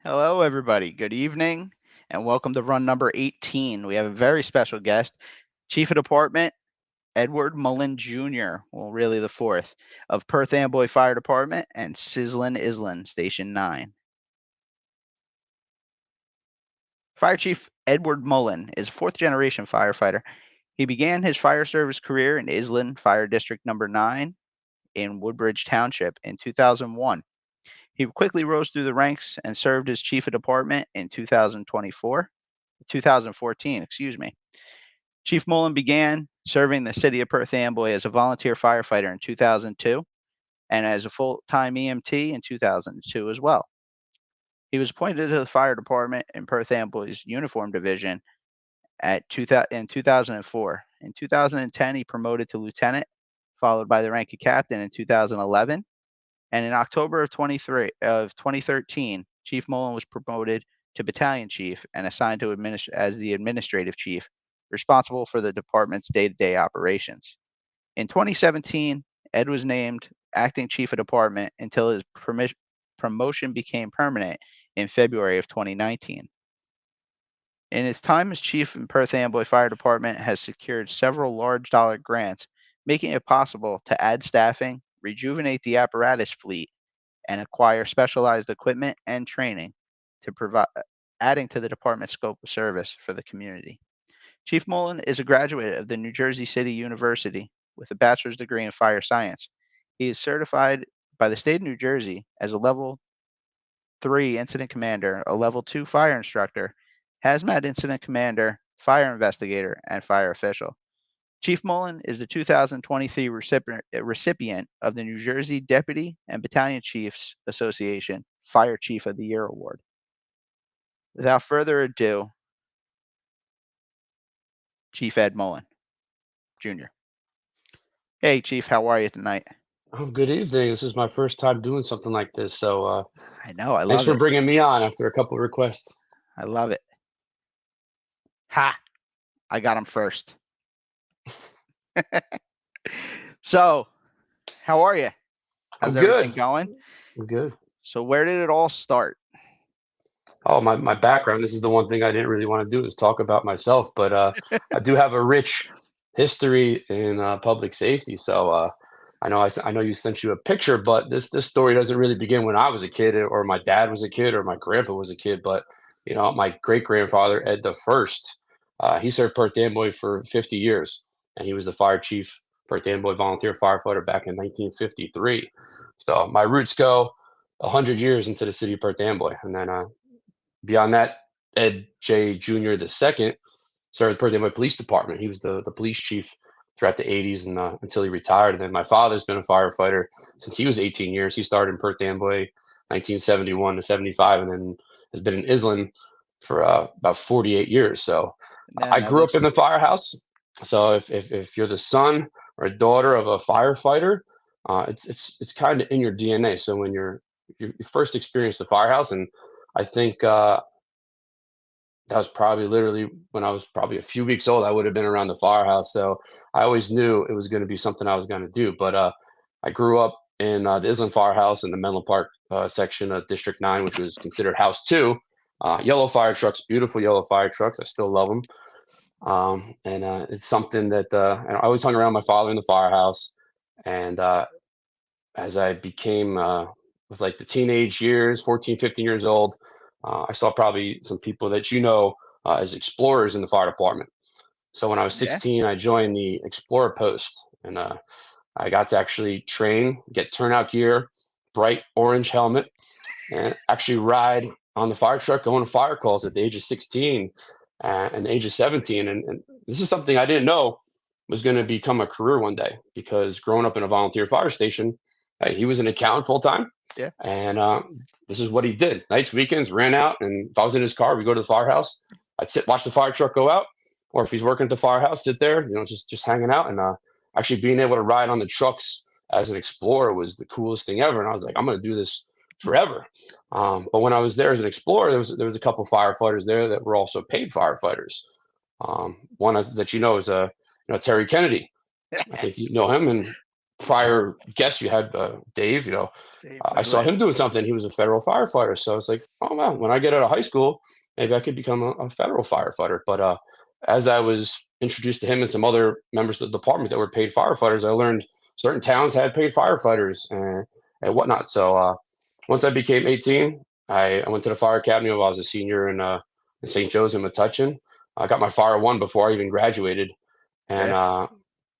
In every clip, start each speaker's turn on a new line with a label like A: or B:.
A: Hello, everybody. Good evening, and welcome to run number 18. We have a very special guest, Chief of Department Edward Mullen Jr., well, really the fourth, of Perth Amboy Fire Department and Iselin, Station 9. Fire Chief Edward Mullen is a fourth-generation firefighter. He began his fire service career in Iselin Fire District number 9 in Woodbridge Township in 2001. He quickly rose through the ranks and served as chief of department in 2014, excuse me. Chief Mullen began serving the City of Perth Amboy as a volunteer firefighter in 2002 and as a full-time EMT in 2002 as well. He was appointed to the fire department in Perth Amboy's uniform division in 2004. In 2010, he promoted to lieutenant, followed by the rank of captain in 2011. And in October of 2013, Chief Mullen was promoted to Battalion Chief and assigned to as the administrative chief, responsible for the department's day-to-day operations. In 2017, Ed was named acting chief of department until his promotion became permanent in February of 2019. In his time as chief in Perth Amboy Fire Department has secured several large dollar grants, making it possible to add staffing, rejuvenate the apparatus fleet, and acquire specialized equipment and training to provide adding to the department's scope of service for the community. Chief Mullen is a graduate of the New Jersey City University with a bachelor's degree in fire science. He is certified by the state of New Jersey as a level 3 incident commander, a level 2 fire instructor, hazmat incident commander, fire investigator, and fire official. Chief Mullen is the 2023 recipient of the New Jersey Deputy and Battalion Chiefs Association Fire Chief of the Year Award. Without further ado, Chief Ed Mullen, Jr. Hey, Chief, how are you tonight?
B: Oh, good evening. This is my first time doing something like this, so
A: I know, I
B: thanks
A: love
B: for
A: it.
B: bringing me on after a couple of requests.
A: I love it. Ha! I got him first. So, how are you? How's
B: I'm
A: everything
B: good.
A: going?
B: I'm good.
A: So, where did it all start?
B: Oh, my background, this is the one thing I didn't really want to do is talk about myself, but I do have a rich history in public safety. So I know you sent you a picture, but this story doesn't really begin when I was a kid or my dad was a kid or my grandpa was a kid. But my great grandfather Ed the First, he served Perth Amboy for 50 years, and he was the fire chief, Perth Amboy volunteer firefighter back in 1953. So my roots go 100 years into the city of Perth Amboy, and then beyond that, Ed J. Jr. the second served the Perth Amboy Police Department. He was the police chief throughout the 80s and until he retired. And then my father's been a firefighter since he was 18 years. He started in Perth Amboy 1971 to 75, and then has been in Iselin for about 48 years. So
A: Man,
B: I
A: that
B: grew up
A: looks
B: in the firehouse. So if you're the son or a daughter of a firefighter, it's kind of in your DNA. So when you first experience the firehouse, and I think that was probably literally when I was probably a few weeks old. I would have been around the firehouse, so I always knew it was going to be something I was going to do. But I grew up in the Iselin Firehouse in the Menlo Park section of District 9, which was considered House 2. Yellow fire trucks, beautiful yellow fire trucks. I still love them. And it's something that and I always hung around my father in the firehouse. And as I became with like the teenage years, 14, 15 years old, I saw probably some people that as explorers in the fire department. So when I was
A: yeah.
B: 16, I joined the Explorer Post, and I got to actually train, get turnout gear, bright orange helmet, and actually ride on the fire truck going to fire calls at the age of 16 and the age of 17. And this is something I didn't know was going to become a career one day, because growing up in a volunteer fire station, he was an accountant full time.
A: Yeah.
B: And this is what he did. Nights, weekends, ran out. And if I was in his car, we'd go to the firehouse. I'd sit, watch the fire truck go out. Or if he's working at the firehouse, sit there, just hanging out. And actually being able to ride on the trucks as an explorer was the coolest thing ever. And I was like, I'm going to do this forever. But when I was there as an explorer, there was a couple of firefighters there that were also paid firefighters. One that is Terry Kennedy. I think you know him, and prior guest you had, Dave,
A: Dave
B: I saw him doing something. He was a federal firefighter. So it's like, oh, wow, when I get out of high school, maybe I could become a federal firefighter. But as I was introduced to him and some other members of the department that were paid firefighters, I learned certain towns had paid firefighters and whatnot. So once I became 18, I went to the fire academy while I was a senior in St. Joe's in Metuchen. I got my Fire 1 before I even graduated. And
A: Okay.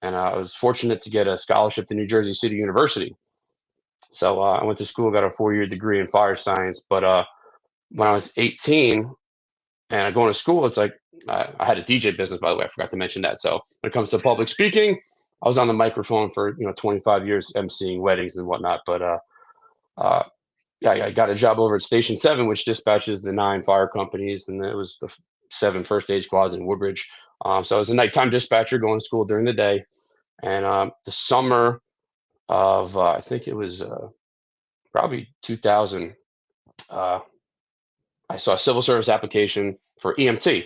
B: I was fortunate to get a scholarship to New Jersey City University. So I went to school, got a 4-year degree in fire science. But when I was 18 and I going to school, it's like I had a DJ business, by the way. I forgot to mention that. So when it comes to public speaking, I was on the microphone for 25 years, emceeing weddings and whatnot. But yeah, I got a job over at Station 7, which dispatches the 9 fire companies, and it was the 7 first aid squads in Woodbridge. So I was a nighttime dispatcher going to school during the day. And the summer of, I think it was probably 2000, uh, I saw a civil service application for EMT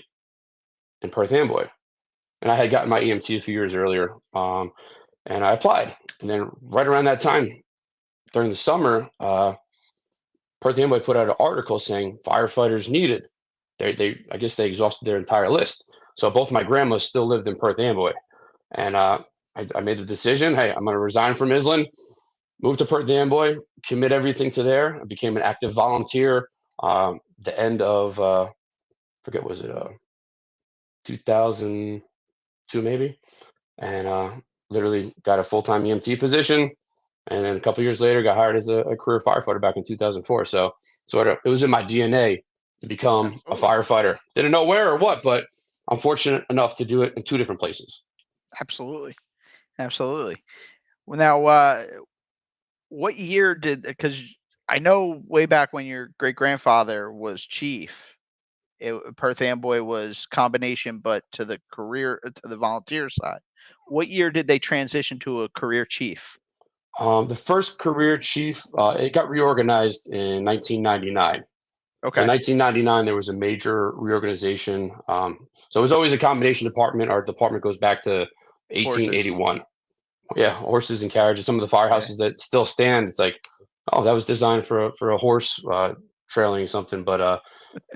B: in Perth Amboy. And I had gotten my EMT a few years earlier, and I applied. And then right around that time, during the summer, Perth Amboy put out an article saying firefighters needed. I guess they exhausted their entire list. So both my grandmas still lived in Perth Amboy. And I made the decision, hey, I'm going to resign from Iselin, move to Perth Amboy, commit everything to there. I became an active volunteer. The end of, forget, was it 2002 maybe? And literally got a full-time EMT position. And then a couple years later, got hired as a career firefighter back in 2004. So it was in my DNA to become a
A: Absolutely.
B: firefighter. Didn't know where or what, but I'm fortunate enough to do it in 2 different places.
A: Absolutely. Absolutely. Well, now, what year did, because I know way back when your great grandfather was chief, Perth Amboy was combination, but to the volunteer side. What year did they transition to a career chief?
B: The first career chief, it got reorganized in 1999. So in
A: Okay.
B: 1999, there was a major reorganization. So it was always a combination department. Our department goes back to
A: Horses.
B: 1881. Yeah, horses and carriages. Some of the
A: Yeah.
B: firehouses that still stand, it's like, oh, that was designed for a horse trailing something. But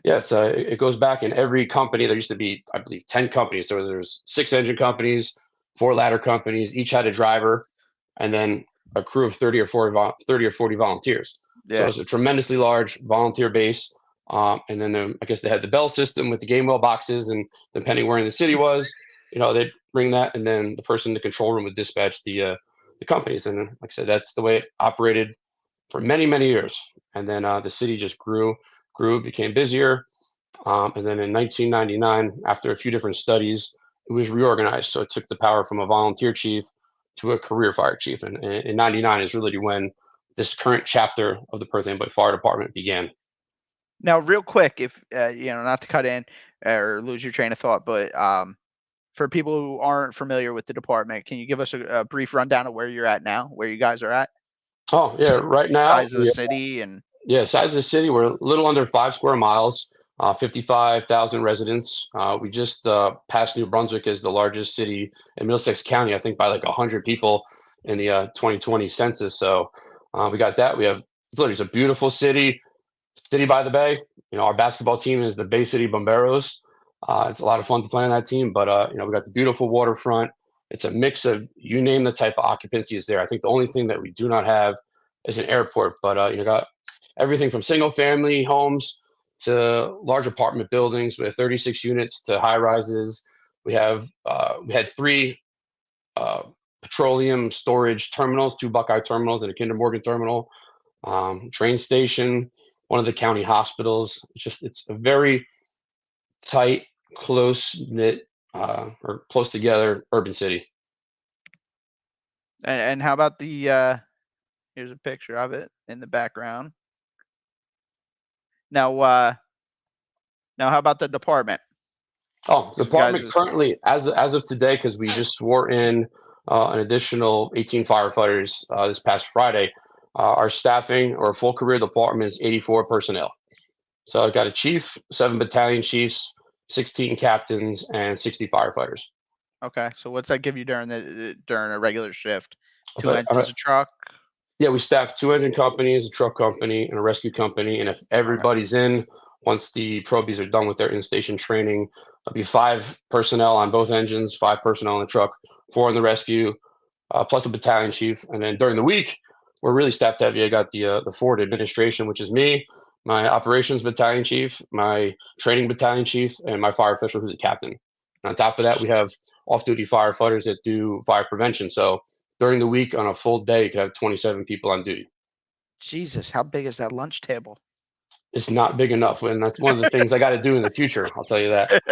B: yeah, it goes back in every company. There used to be, I believe, 10 companies. So there's 6 engine companies, 4 ladder companies. Each had a driver, and then a crew of 30 or 40 volunteers. So
A: Yeah.
B: it's a tremendously large volunteer base. And then I guess they had the bell system with the game well boxes, and depending where in the city was, they'd bring that, and then the person in the control room would dispatch the companies. And like I said, that's the way it operated for many, many years. And then the city just grew, became busier. And then in 1999, after a few different studies, it was reorganized. So it took the power from a volunteer chief to a career fire chief. And in 99 is really when this current chapter of the Perth Amboy Fire Department began.
A: Now, real quick, if not to cut in or lose your train of thought, but for people who aren't familiar with the department, can you give us a brief rundown of where you're at now, where you guys are at,
B: Oh, yeah. Right now,
A: size of the city, and
B: size of the city, we're a little under 5 square miles, 55,000 residents. We just passed New Brunswick as the largest city in Middlesex County, I think by like 100 people in the 2020 census. So we got that. It's literally a beautiful city by the bay. Our basketball team is the Bay City Bomberos. It's a lot of fun to play on that team, but we got the beautiful waterfront. It's a mix of, you name the type of occupancy is there. I think the only thing that we do not have is an airport, but got everything from single family homes to large apartment buildings with 36 units to high rises. We had 3 petroleum storage terminals, 2 Buckeye terminals and a Kinder Morgan terminal, train station, one of the county hospitals. It's a very tight, close knit, or close together urban city.
A: and how about the here's a picture of it in the background. Now how about the department?
B: Oh, the
A: You guys
B: department
A: is
B: currently, as of today, because we just swore in an additional 18 firefighters this past Friday. Our staffing or full career department is 84 personnel. So I've got a chief, 7 battalion chiefs, 16 captains, and 60 firefighters.
A: okay. So what's that give you during a regular shift?
B: If
A: Two engines, a truck.
B: Yeah, we staff 2 engine companies, a truck company, and a rescue company. And if
A: Okay.
B: everybody's in, once the probies are done with their in-station training, there'll be 5 personnel on both engines, 5 personnel in the truck, 4 in the rescue, plus a battalion chief. And then during the week, we're really staffed heavy. I got the forward administration, which is me, my operations battalion chief, my training battalion chief, and my fire official, who's a captain. And on top of that, we have off-duty firefighters that do fire prevention. So during the week, on a full day, you could have 27 people on duty.
A: Jesus, how big is that lunch table?
B: It's not big enough, and that's one of the things I got to do in the future. I'll tell you that.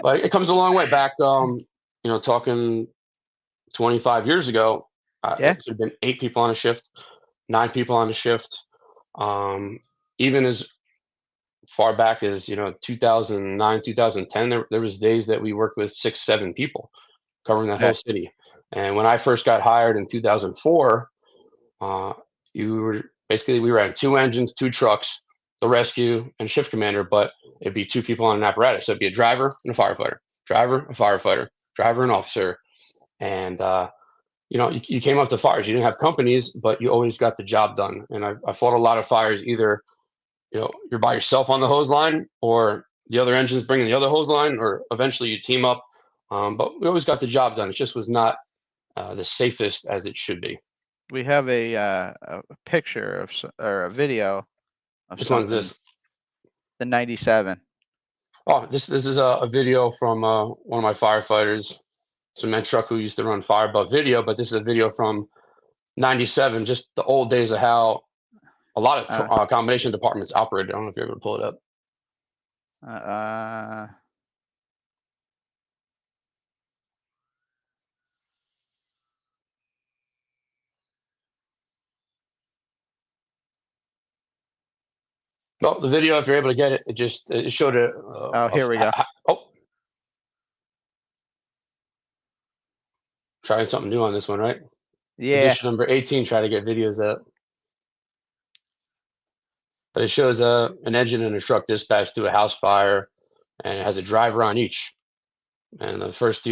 B: But it comes a long way back. Talking 25 years ago,
A: Yeah.
B: it could have been 8 people on a shift, 9 people on a shift. Even as far back as 2009, 2010, there was days that we worked with 6, 7 people covering the
A: Okay.
B: whole city. And when I first got hired in 2004, we were at 2 engines, 2 trucks, the rescue and shift commander, but it'd be 2 people on an apparatus. So it'd be a driver and a firefighter, driver, a firefighter, driver, and officer. And you came up to fires. You didn't have companies, but you always got the job done. And I fought a lot of fires. Either you're by yourself on the hose line, or the other engine's bringing the other hose line, or eventually you team up. But we always got the job done. It just was not the safest as it should be.
A: We have a picture of or a video of
B: Which one's
A: something.
B: this?
A: The 97.
B: Oh, this is a video from one of my firefighters, cement truck, who used to run fire above video. But this is a video from 97, just the old days of how a lot of combination departments operated. I don't know if you're able to pull it up. Well, the video, if you're able to get it, it showed it.
A: Here we go.
B: Trying something new on this one, right?
A: Yeah.
B: Edition number 18, try to get videos up. But it shows an engine and a truck dispatched to a house fire, and it has a driver on each. And the first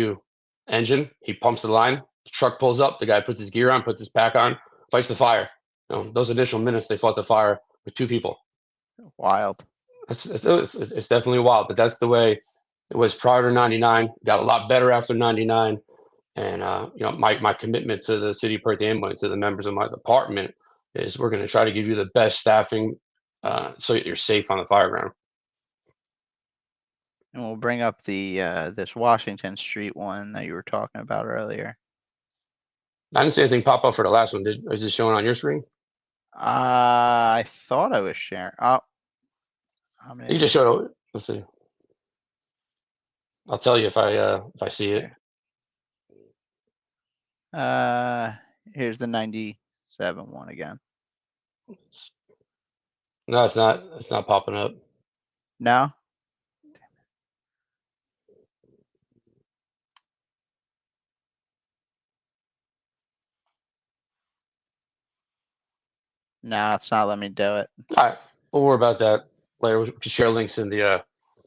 B: engine, he pumps the line, the truck pulls up, the guy puts his gear on, puts his pack on, fights the fire. Those initial minutes, they fought the fire with 2 people.
A: Wild.
B: It's definitely wild, but that's the way it was prior to 99. Got a lot better after 99. And my commitment to the City of Perth Amboy, to the members of my department, is we're going to try to give you the best staffing so that you're safe on the fire ground.
A: And we'll bring up the this Washington Street one that you were talking about earlier.
B: I didn't see anything pop up for the last one. Is it showing on your screen?
A: I thought I was sharing.
B: You just showed it. Let's see. I'll tell you if I see it.
A: Here's the 97 one again.
B: No, it's not. It's not popping up.
A: No. No, it's not letting me do it.
B: All right, we'll worry about that later. We can share links in the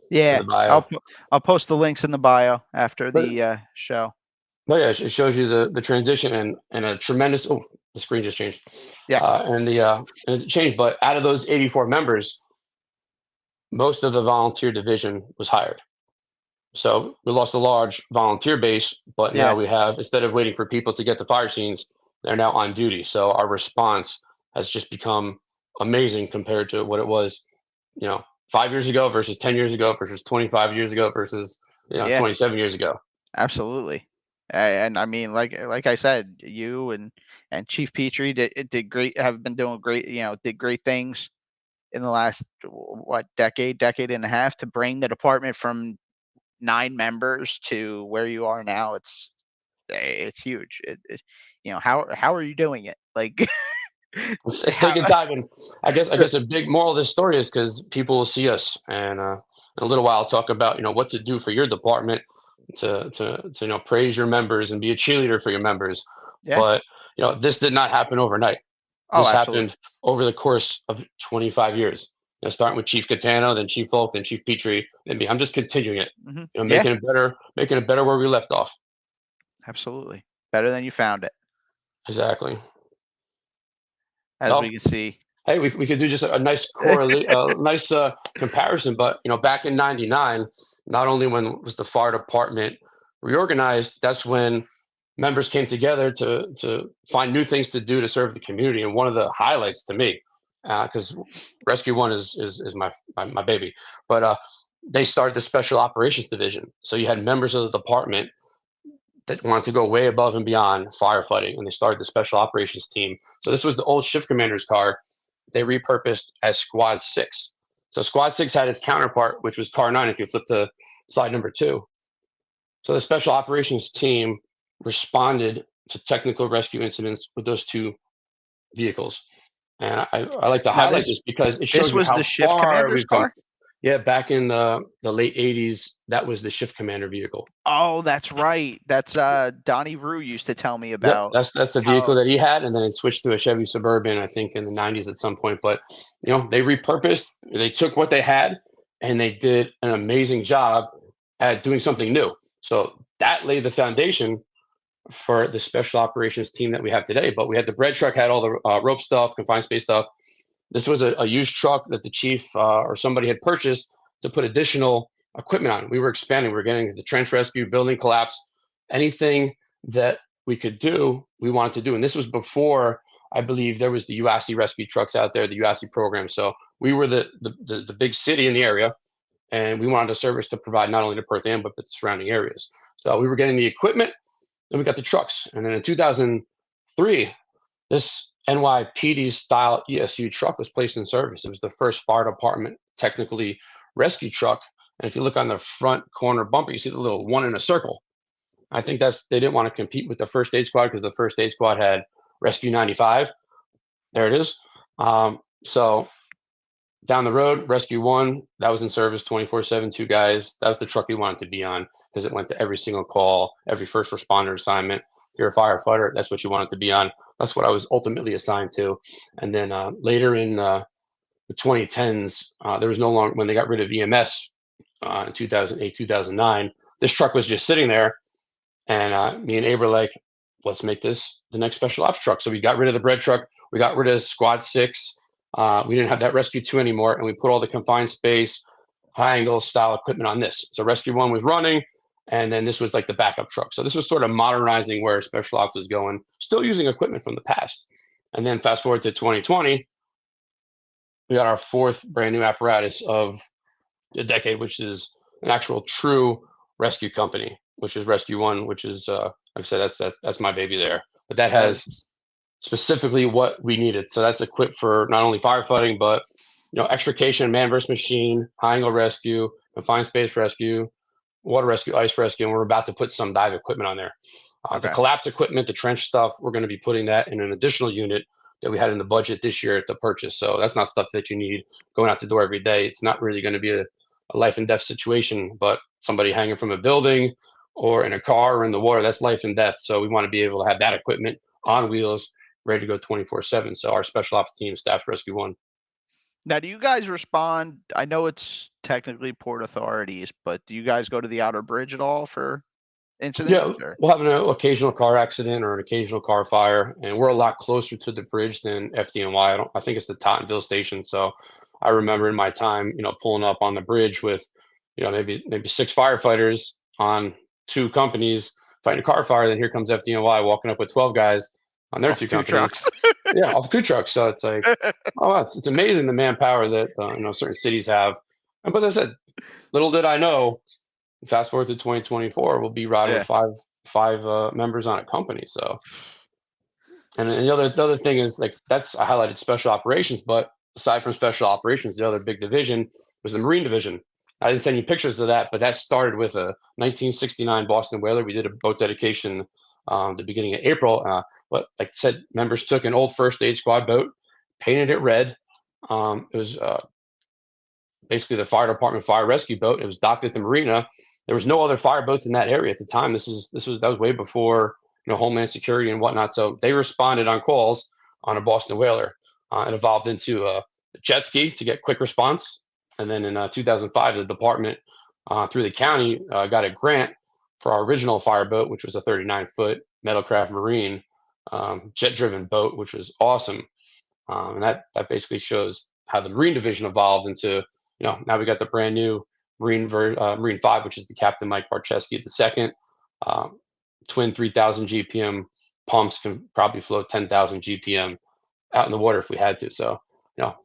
A: yeah.
B: in the bio.
A: I'll post the links in the bio after the show.
B: But yeah, it shows you the transition and a tremendous. Oh, the screen just changed.
A: Yeah.
B: And it changed. But out of those 84 members, most of the volunteer division was hired. So we lost a large volunteer base, but now we have, instead of waiting for people to get to fire scenes, they're now on duty. So our response has just become amazing compared to what it was, 5 years ago versus 10 years ago versus 25 years ago versus 27 years ago.
A: Absolutely. And I mean, like I said, you and Chief Petrie did great, have been doing great, did great things in the last, decade and a half to bring the department from 9 members to where you are now. It's huge. How are you doing it? Like,
B: it's taking time. And I guess a big moral of this story is because people will see us, and in a little while I'll talk about what to do for your department to praise your members and be a cheerleader for your members. Yeah. But this did not happen overnight. This happened over the course of 25 years. Starting with Chief Catano, then Chief Folk, then Chief Petrie, then me. I'm just continuing it. Mm-hmm. Making it better where we left off.
A: Absolutely. Better than you found it.
B: Exactly.
A: as we
B: No,
A: can see.
B: hey, we could do just a nice nice comparison. But back in '99, not only when was the fire department reorganized, that's when members came together to find new things to do to serve the community. And one of the highlights to me, because Rescue One is my baby, but they started the Special Operations Division. So you had members of the department that wanted to go way above and beyond firefighting, and they started the Special Operations Team. So this was the old shift commander's car they repurposed as Squad 6. So Squad 6 had its counterpart, which was Car 9, if you flip to slide number 2. So the Special Operations Team responded to technical rescue incidents with those two vehicles. And I like to
A: Now
B: highlight this because it
A: this
B: shows you
A: was
B: how
A: the shift
B: far
A: commander's
B: we've come.
A: car.
B: Yeah, back in the late 80s, that was the shift commander vehicle.
A: Oh, that's right. That's Donnie Rue used to tell me
B: Yep,
A: about.
B: that's the vehicle that he had, and then it switched to a Chevy Suburban, I think, in the '90s at some point. But they repurposed, they took what they had, and they did an amazing job at doing something new. So that laid the foundation for the special operations team that we have today. But we had the bread truck, had all the rope stuff, confined space stuff. This was a used truck that the chief or somebody had purchased to put additional equipment on. We were expanding. We were getting the trench rescue, building collapse, anything that we could do, we wanted to do. And this was before, I believe, there was the UASC rescue trucks out there, the UASC program. So we were the big city in the area, and we wanted a service to provide not only to Perth Amboy, but the surrounding areas. So we were getting the equipment, then we got the trucks. And then in 2003, this NYPD style ESU truck was placed in service. It was the first fire department technically rescue truck. And if you look on the front corner bumper, you see the little one in a circle. I think they didn't want to compete with the first aid squad because the first aid squad had Rescue 95. There it is. So down the road, Rescue One, that was in service 24/7, two guys. That was the truck we wanted to be on because it went to every single call, every first responder assignment. If you're a firefighter, that's what you wanted to be on. That's what I was ultimately assigned to. And then later in the 2010s, there was no longer, when they got rid of EMS in 2008, 2009, this truck was just sitting there. And me and Abe were like, let's make this the next special ops truck. So we got rid of the bread truck. We got rid of Squad 6. We didn't have that Rescue 2 anymore. And we put all the confined space, high angle style equipment on this. So Rescue 1 was running. And then this was like the backup truck. So this was sort of modernizing where special ops is going, still using equipment from the past. And then fast forward to 2020, we got our fourth brand new apparatus of the decade, which is an actual true rescue company, which is Rescue One, which is like I said, that's my baby there. But that has specifically what we needed. So that's equipped for not only firefighting, but extrication, man versus machine, high angle rescue, confined space rescue, water rescue, ice rescue, and we're about to put some dive equipment on there. The collapse equipment, the trench stuff, we're going to be putting that in an additional unit that we had in the budget this year to purchase. So that's not stuff that you need going out the door every day. It's not really going to be a life and death situation, but somebody hanging from a building or in a car or in the water, that's life and death. So we want to be able to have that equipment on wheels, ready to go 24/7. So our special ops team staffs Rescue One.
A: Now, do you guys respond? I know it's technically port authorities, but do you guys go to the outer bridge at all for incidents?
B: Yeah, we'll have an occasional car accident or an occasional car fire, and we're a lot closer to the bridge than FDNY. I think it's the Tottenville station. So I remember in my time, pulling up on the bridge with, maybe 6 firefighters on 2 companies fighting a car fire. Then here comes FDNY walking up with 12 guys on their 2 companies.
A: Trucks.
B: Yeah, off 2 trucks. So it's like, oh, it's amazing the manpower that certain cities have. And but as I said, little did I know, fast forward to 2024, we'll be riding with five members on a company. So, and then the other thing is, like, that's I highlighted special operations, but aside from special operations, the other big division was the Marine Division. I didn't send you pictures of that, but that started with a 1969 Boston whaler. We did a boat dedication the beginning of April. But like I said, members took an old first aid squad boat, painted it red. It was basically the fire department fire rescue boat. It was docked at the marina. There was no other fire boats in that area at the time. That was way before Homeland Security and whatnot. So they responded on calls on a Boston whaler. It evolved into a jet ski to get quick response. And then in 2005, the department through the county got a grant for our original fireboat, which was a 39-foot Metalcraft Marine, jet-driven boat, which was awesome. And that basically shows how the Marine Division evolved into, now we got the brand new Marine 5, which is the Captain Mike Barczewski II. Twin 3,000 GPM pumps can probably float 10,000 GPM out in the water if we had to. So,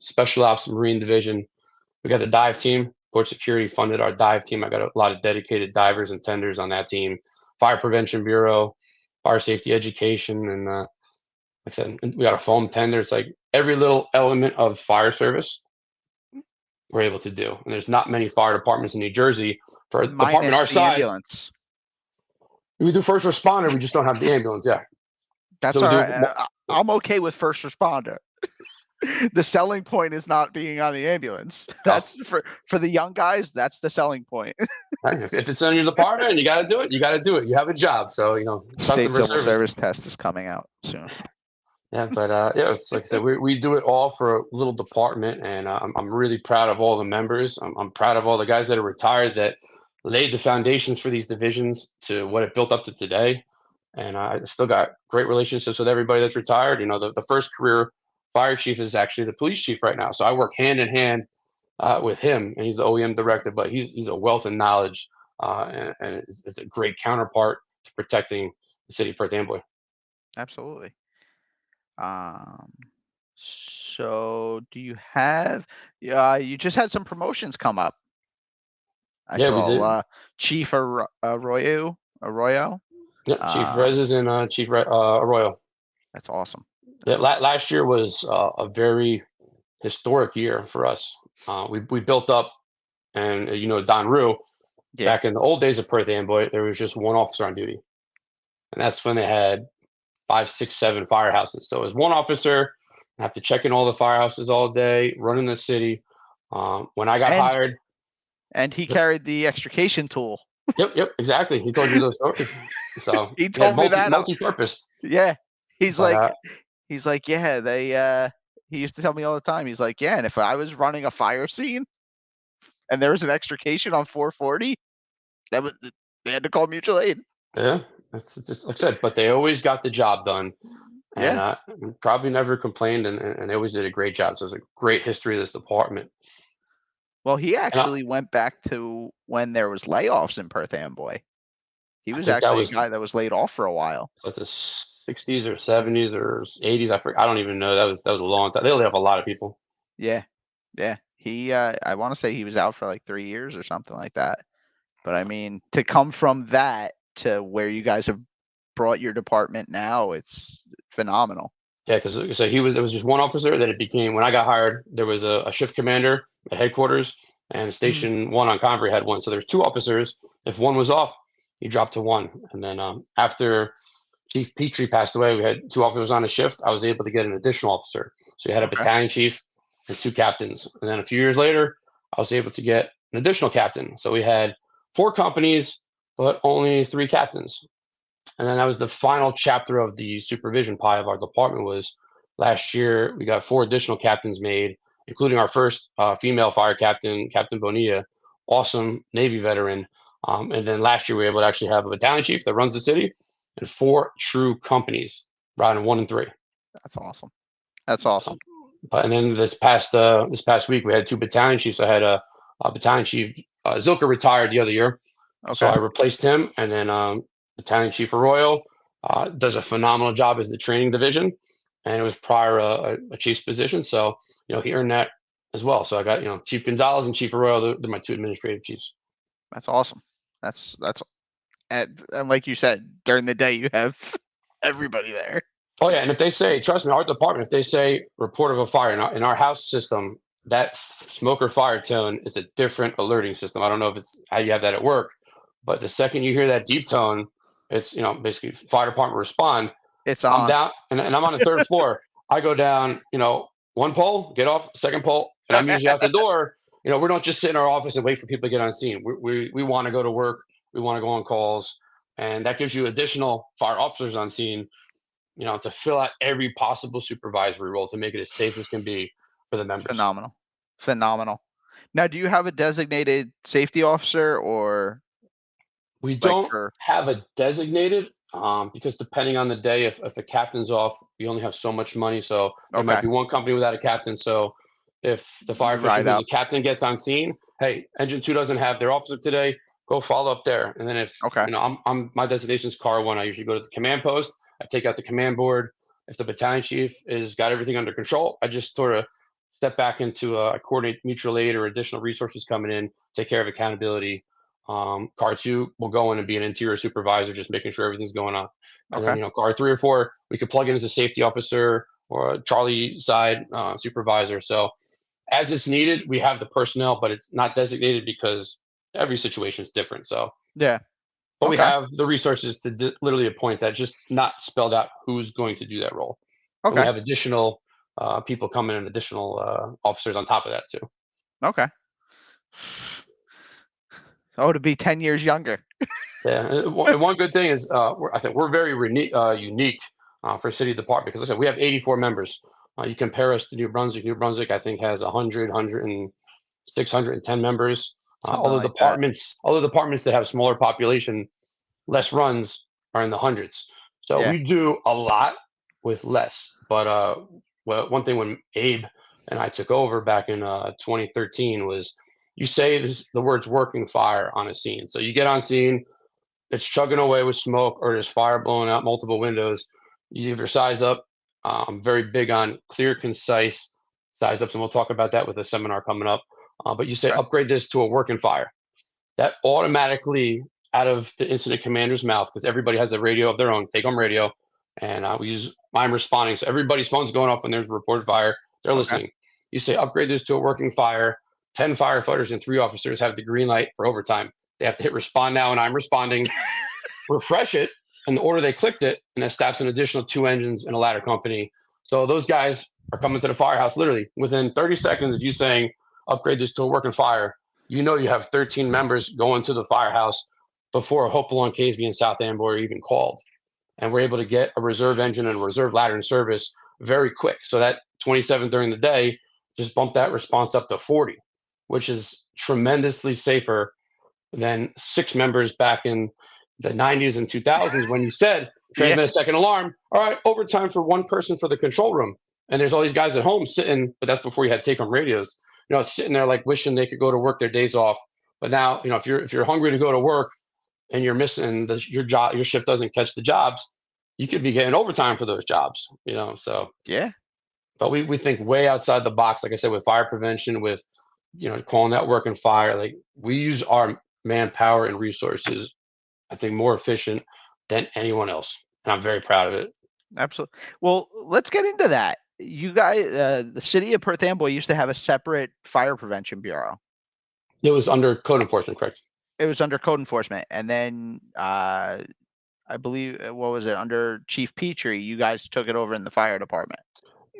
B: Special Ops Marine Division. We got the dive team. Port Security funded our dive team. I got a lot of dedicated divers and tenders on that team. Fire Prevention Bureau, Fire Safety Education, and like I said, we got a foam tender. It's like every little element of fire service we're able to do. And there's not many fire departments in New Jersey for a department our
A: the
B: size.
A: ambulance.
B: We do first responder. We just don't have the ambulance. Yeah.
A: That's
B: So we
A: all
B: do-
A: right. I'm okay with first responder. The selling point is not being on the ambulance. That's for the young guys. That's the selling point.
B: If it's in your department and you got to do it, you got to do it. You have a job. So,
A: State
B: customer
A: civil service test is coming out soon.
B: Yeah, but it's like I said, we do it all for a little department, and I'm really proud of all the members. I'm proud of all the guys that are retired that laid the foundations for these divisions to what it built up to today. And I still got great relationships with everybody that's retired. The first career fire chief is actually the police chief right now, so I work hand in hand with him, and he's the OEM director. But he's a wealth of knowledge, and it's a great counterpart to protecting the city of Perth Amboy.
A: Absolutely. So do you have? You just had some promotions come up. I
B: Yeah, we
A: saw
B: did.
A: Chief Arroyo.
B: Yeah, Chief Rezes and Chief Arroyo.
A: That's awesome.
B: Yeah, last year was a very historic year for us. We built up, and Don Rue, back in the old days of Perth Amboy, there was just one officer on duty, and that's when they had 5, 6, 7 firehouses. So it was one officer, have to check in all the firehouses all day, running the city. When I got hired,
A: and he carried the extrication tool.
B: Yep, exactly. He told you those stories. So
A: he told me that
B: multi-purpose.
A: Yeah, he's like, yeah, they. He used to tell me all the time. He's like, yeah, and if I was running a fire scene, and there was an extrication on 440, they had to call mutual aid.
B: Yeah, that's just like I said, but they always got the job done. And probably never complained, and they always did a great job. So it's a great history of this department.
A: Well, he actually went back to when there was layoffs in Perth Amboy. He was actually a guy that was laid off for a while.
B: Like the 60s or 70s or 80s. I don't even know. That was a long time. They laid off a lot of people.
A: Yeah. He, I want to say he was out for like 3 years or something like that. But I mean, to come from that to where you guys have brought your department now, it's phenomenal.
B: Yeah, because there was just one officer. Then it became, when I got hired, there was a shift commander at headquarters, and Station 1 on Convery had one. So there's 2 officers. If one was off, he dropped to 1. And then after Chief Petrie passed away, we had 2 officers on a shift. I was able to get an additional officer. So we had a battalion chief and 2 captains. And then a few years later, I was able to get an additional captain. So we had 4 companies, but only 3 captains. And then that was the final chapter of the supervision pie of our department. Was last year we got 4 additional captains made, including our first female fire captain, Captain Bonilla, awesome Navy veteran. And then last year we were able to actually have a battalion chief that runs the city and 4 true companies, riding 1 and 3.
A: That's awesome.
B: And then this past week we had 2 battalion chiefs. I had a battalion chief, Zilka retired the other year, so I replaced him, and then Battalion Chief Arroyo does a phenomenal job as the training division, and it was prior a chief's position, so he earned that as well. So I got Chief Gonzalez and Chief Arroyo. They're my 2 administrative chiefs.
A: That's awesome. That's and like you said, during the day you have everybody there.
B: Oh yeah, and if they say, trust me, our department, if they say report of a fire in our house system, that smoke or fire tone is a different alerting system. I don't know if it's how you have that at work, but the second you hear that deep tone, it's basically fire department respond.
A: It's on.
B: I'm down, and I'm on the 3rd floor. I go down, 1 pole, get off, 2nd pole, and I'm usually out the door. We don't just sit in our office and wait for people to get on scene. We want to go to work. We want to go on calls, and that gives you additional fire officers on scene, to fill out every possible supervisory role to make it as safe as can be for the members.
A: Phenomenal. Now, do you have a designated safety officer, or
B: we don't have a designated? because depending on the day, if a captain's off, we only have so much money. So there might
A: Okay.
B: be one company without a captain. So if the fire
A: You
B: official
A: ride
B: who's a
A: up.
B: captain gets on scene, hey, engine 2 doesn't have their officer today, go follow up there. And then if
A: Okay.
B: I'm my designation is car 1, I usually go to the command post. I take out the command board. If the battalion chief is got everything under control, I just sort of step back into coordinate mutual aid or additional resources coming in, take care of accountability. Car 2 will go in and be an interior supervisor, just making sure everything's going on. And then,
A: Okay.
B: car 3 or 4, we could plug in as a safety officer or a Charlie side supervisor. So as it's needed, we have the personnel, but it's not designated because every situation is different. So,
A: Yeah.
B: but we
A: Okay.
B: have the resources to literally appoint that, just not spelled out who's going to do that role. And we
A: Okay.
B: have additional people coming in, additional officers on top of that too.
A: Okay. Oh, to be 10 years younger.
B: Yeah, and one good thing is I think we're very unique for city department because, like I said, we have 84 members. You compare us to New Brunswick. New Brunswick, I think, has 100, 610 members.
A: Something like that.
B: Other departments that have smaller population, less runs are in the hundreds. So
A: Yeah.
B: we do a lot with less. But well, one thing when Abe and I took over back in 2013 was you say the words working fire on a scene. So you get on scene, it's chugging away with smoke or there's fire blowing out multiple windows. You give your size up. I'm very big on clear, concise size ups, and we'll talk about that with a seminar coming up. But you say
A: Okay.
B: upgrade this to a working fire. That automatically out of the incident commander's mouth, because everybody has a radio of their own, take home radio, and we use I'm responding. So everybody's phone's going off when there's a reported fire. They're
A: Okay.
B: listening. You say upgrade this to a working fire. 10 firefighters and 3 officers have the green light for overtime. They have to hit respond now, and I'm responding. Refresh it in the order they clicked it, and it staffs an additional 2 engines and a ladder company. So those guys are coming to the firehouse literally within 30 seconds of you saying upgrade this to a working fire. You know you have 13 members going to the firehouse before a Hopalong, Caseby, and South Amboy are even called. And we're able to get a reserve engine and a reserve ladder in service very quick. So that 27 during the day just bumped that response up to 40, which is tremendously safer than 6 members back in the 90s and 2000s when you said
A: Yeah.
B: transmit a second alarm. All right, overtime for 1 person for the control room. And there's all these guys at home sitting, but that's before you had take-home radios. Sitting there like wishing they could go to work their days off. But now, if you're hungry to go to work and you're missing your shift doesn't catch the jobs, you could be getting overtime for those jobs. So.
A: Yeah.
B: But we think way outside the box. Like I said, with fire prevention, with calling that working fire, like we use our manpower and resources, I think, more efficient than anyone else, and I'm very proud of it.
A: Absolutely. Well, let's get into that. You guys, the city of Perth Amboy used to have a separate fire prevention bureau.
B: It was under code enforcement, correct?
A: It was under code enforcement, and then I believe what was it under Chief Petrie? You guys took it over in the fire department.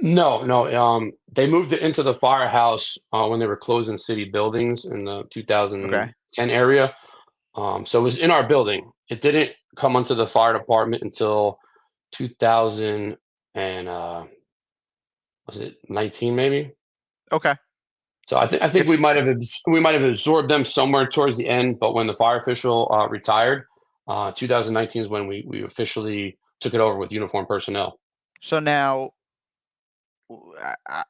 B: No. They moved it into the firehouse when they were closing city buildings in the 2010 area. So it was in our building. It didn't come onto the fire department until 2000 and was it 19 maybe?
A: Okay.
B: So I think we might have absorbed them somewhere towards the end. But when the fire official retired, 2019 is when we officially took it over with uniformed personnel.
A: So now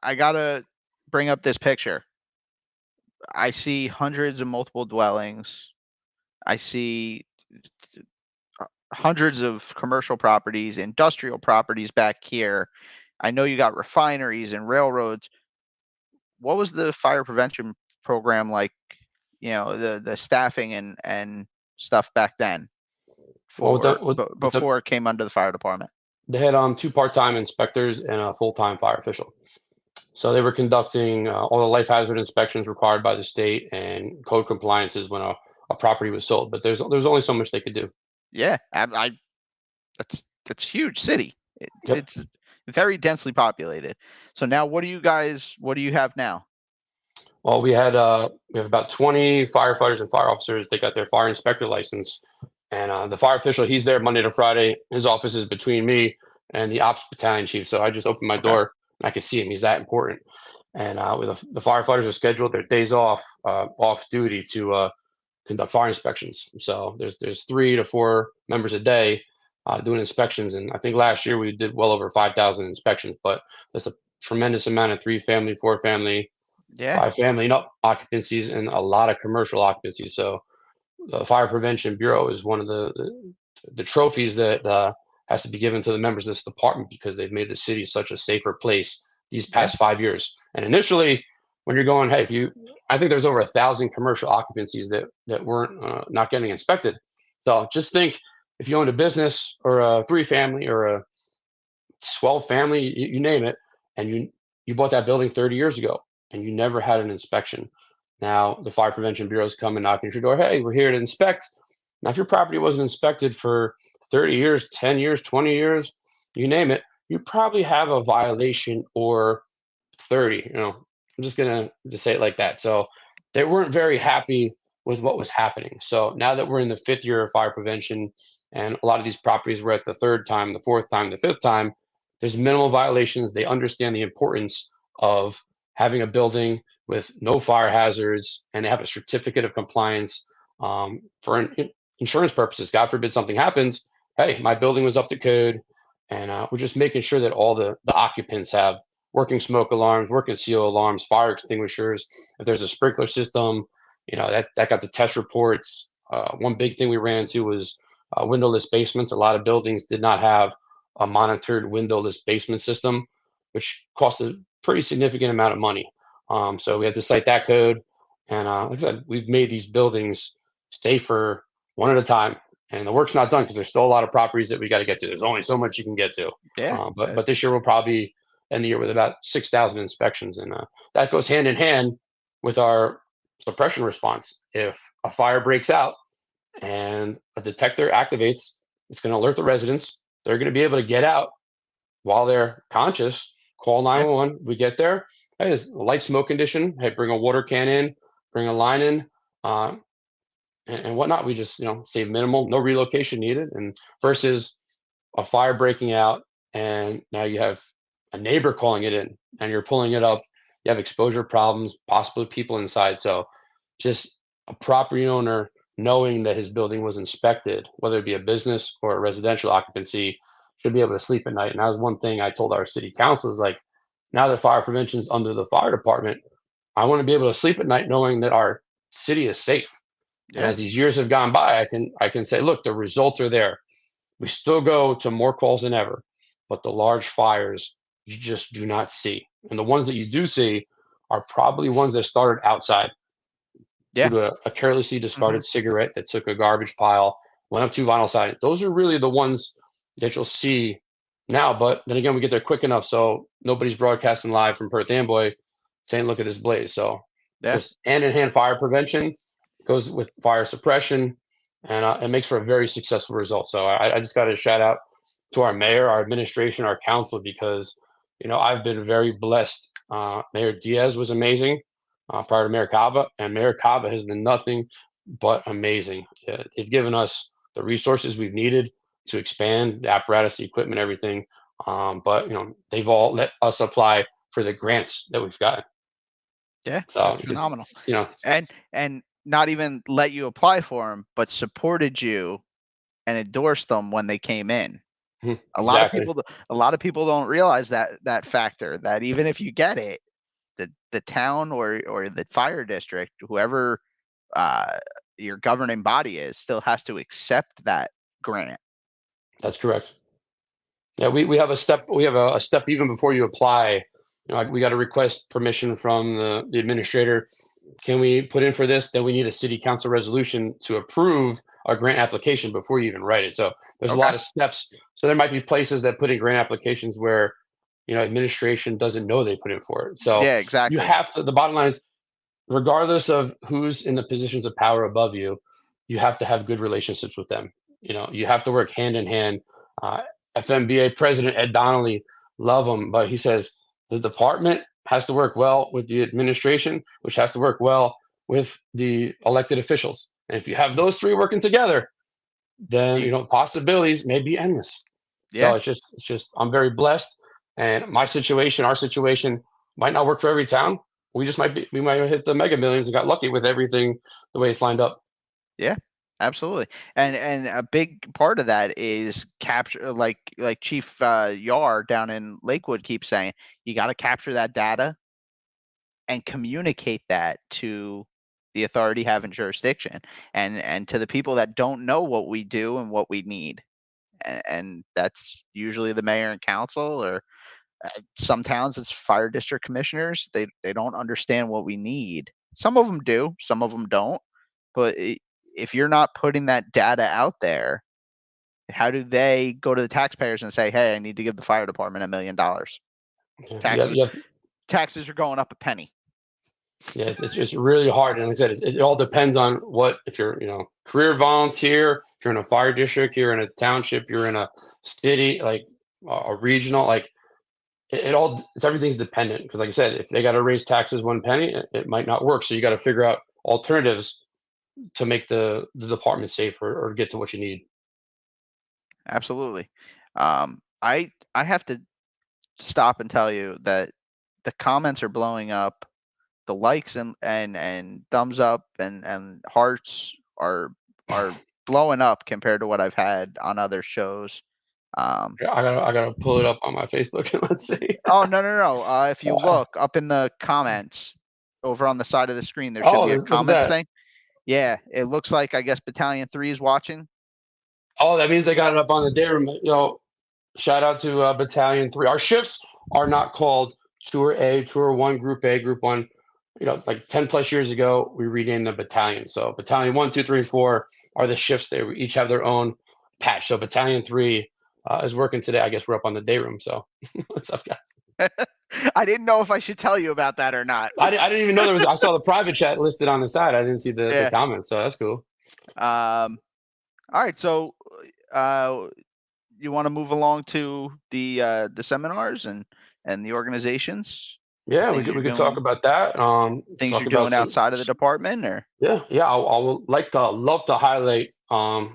A: I gotta bring up this picture. I see hundreds of multiple dwellings. I see hundreds of commercial properties, industrial properties back here. I know you got refineries and railroads. What was the fire prevention program like? The staffing and stuff back then before it came under the fire department.
B: They had 2 part-time inspectors and a full-time fire official. So they were conducting all the life hazard inspections required by the state and code compliances when a property was sold. But there's only so much they could do.
A: Yeah, that's huge city.
B: Yep.
A: It's very densely populated. So now, what do you have now?
B: Well, we have about 20 firefighters and fire officers. They got their fire inspector license, and the fire official, he's there Monday to Friday. His office is between me and the ops battalion chief. So I just opened my door and I could see him. He's that important. And the firefighters are scheduled their days off duty to conduct fire inspections. So there's 3 to 4 members a day doing inspections. And I think last year we did well over 5,000 inspections, but that's a tremendous amount of 3-family, 4-family,
A: Yeah.
B: 5-family, occupancies, and a lot of commercial occupancies. So the Fire Prevention Bureau is one of the trophies that has to be given to the members of this department, because they've made the city such a safer place these
A: Yeah.
B: past 5 years. And initially, when you're going, hey, I think there's over 1,000 commercial occupancies that weren't not getting inspected. So just think, if you owned a business or a 3-family or a 12-family, you name it, and you bought that building 30 years ago and you never had an inspection. Now the Fire Prevention Bureau's come and knocking at your door. Hey, we're here to inspect. Now, if your property wasn't inspected for 30 years, 10 years, 20 years, you name it, you probably have a violation or 30. I'm just gonna just say it like that. So they weren't very happy with what was happening. So now that we're in the 5th year of fire prevention, and a lot of these properties were at the 3rd time, the 4th time, the 5th time, there's minimal violations. They understand the importance of having a building with no fire hazards, and they have a certificate of compliance for insurance purposes. God forbid something happens. Hey, my building was up to code, and we're just making sure that all the occupants have working smoke alarms, working CO alarms, fire extinguishers. If there's a sprinkler system, that got the test reports. One big thing we ran into was windowless basements. A lot of buildings did not have a monitored windowless basement system, which cost a pretty significant amount of money. So we had to cite that code. And like I said, we've made these buildings safer one at a time. And the work's not done, because there's still a lot of properties that we got to get to. There's only so much you can get to.
A: Yeah.
B: But this year we'll probably end the year with about 6,000 inspections. And that goes hand in hand with our suppression response. If a fire breaks out and a detector activates, it's going to alert the residents. They're going to be able to get out while they're conscious, call 911. We get there. Hey, there's a light smoke condition. Hey, bring a water can in, bring a line in, and whatnot. We just, save minimal, no relocation needed. And versus a fire breaking out, and now you have a neighbor calling it in, and you're pulling it up. You have exposure problems, possibly people inside. So just a property owner knowing that his building was inspected, whether it be a business or a residential occupancy, should be able to sleep at night. And that was one thing I told our city council, is like, now that fire prevention is under the fire department, I want to be able to sleep at night knowing that our city is safe. And as these years have gone by, I can say, look, the results are there. We still go to more calls than ever, but the large fires you just do not see. And the ones that you do see are probably ones that started outside due to a carelessly discarded cigarette that took a garbage pile, went up 2 vinyl siding. Those are really the ones that you'll see now. But then again, we get there quick enough, so nobody's broadcasting live from Perth Amboy saying, look at this blaze. So just hand in hand fire prevention goes with fire suppression, and it makes for a very successful result. So I just got to shout out to our mayor, our administration, our council, because I've been very blessed. Mayor Diaz was amazing prior to Mayor Cava, and Mayor Cava has been nothing but amazing. They've given us the resources we've needed to expand the apparatus, the equipment, everything. But they've all let us apply for the grants that we've gotten.
A: Yeah,
B: so
A: that's phenomenal. And not even let you apply for them, but supported you and endorsed them when they came in. A lot of people don't realize that factor, that even if you get it, the town or the fire district, whoever your governing body is, still has to accept that grant.
B: That's correct. Yeah, we have a step. We have a step even before you apply. We got to request permission from the administrator. Can we put in for this? Then we need a city council resolution to approve a grant application before you even write it. So there's a lot of steps. So there might be places that put in grant applications where administration doesn't know they put in for it. So
A: yeah, exactly.
B: You have to. The bottom line is, regardless of who's in the positions of power above you, you have to have good relationships with them. You have to work hand in hand. FMBA President Ed Donnelly, love him, but he says the department has to work well with the administration, which has to work well with the elected officials. And if you have those 3 working together, then possibilities may be endless. So it's just I'm very blessed, and my situation, our situation, might not work for every town. We might have hit the mega millions and got lucky with everything the way it's lined up.
A: Yeah, Absolutely. And a big part of that is capture, like Chief Yar down in Lakewood keeps saying, you got to capture that data and communicate that to the authority having jurisdiction, and to the people that don't know what we do and what we need. And that's usually the mayor and council, or some towns it's fire district commissioners. They don't understand what we need. Some of them do, some of them don't. But if you're not putting that data out there, how do they go to the taxpayers and say, hey, I need to give the fire department $1 million? Taxes, taxes are going up a penny.
B: Yeah, it's really hard, and like I said, it all depends on what, if you're career volunteer, if you're in a fire district, you're in a township, you're in a city, like a regional, like everything's dependent, because like I said, if they got to raise taxes 1 penny, it might not work. So you got to figure out alternatives to make the department safer or get to what you need.
A: Absolutely. I have to stop and tell you that the comments are blowing up. The likes and thumbs up and hearts are blowing up compared to what I've had on other shows.
B: I gotta pull it up on my Facebook and let's see.
A: Oh, no. If you look up in the comments over on the side of the screen, there should be a comments thing. Yeah, it looks like, I guess, Battalion 3 is watching.
B: Oh, that means they got it up on the day room. Shout out to Battalion 3. Our shifts are not called Tour A, Tour 1, Group A, Group 1. Like 10 plus years ago, we renamed the battalion. So Battalion 1, 2, 3, and 4 are the shifts. They each have their own patch. So Battalion 3 is working today. I guess we're up on the day room. So what's up, guys?
A: I didn't know if I should tell you about that or not.
B: I didn't even know there was. I saw the private chat listed on the side. I didn't see the comments. So that's cool.
A: All right. So you want to move along to the seminars and the organizations?
B: Yeah, we could talk about that.
A: Things you're doing outside of the department, or
B: yeah. I would love to highlight a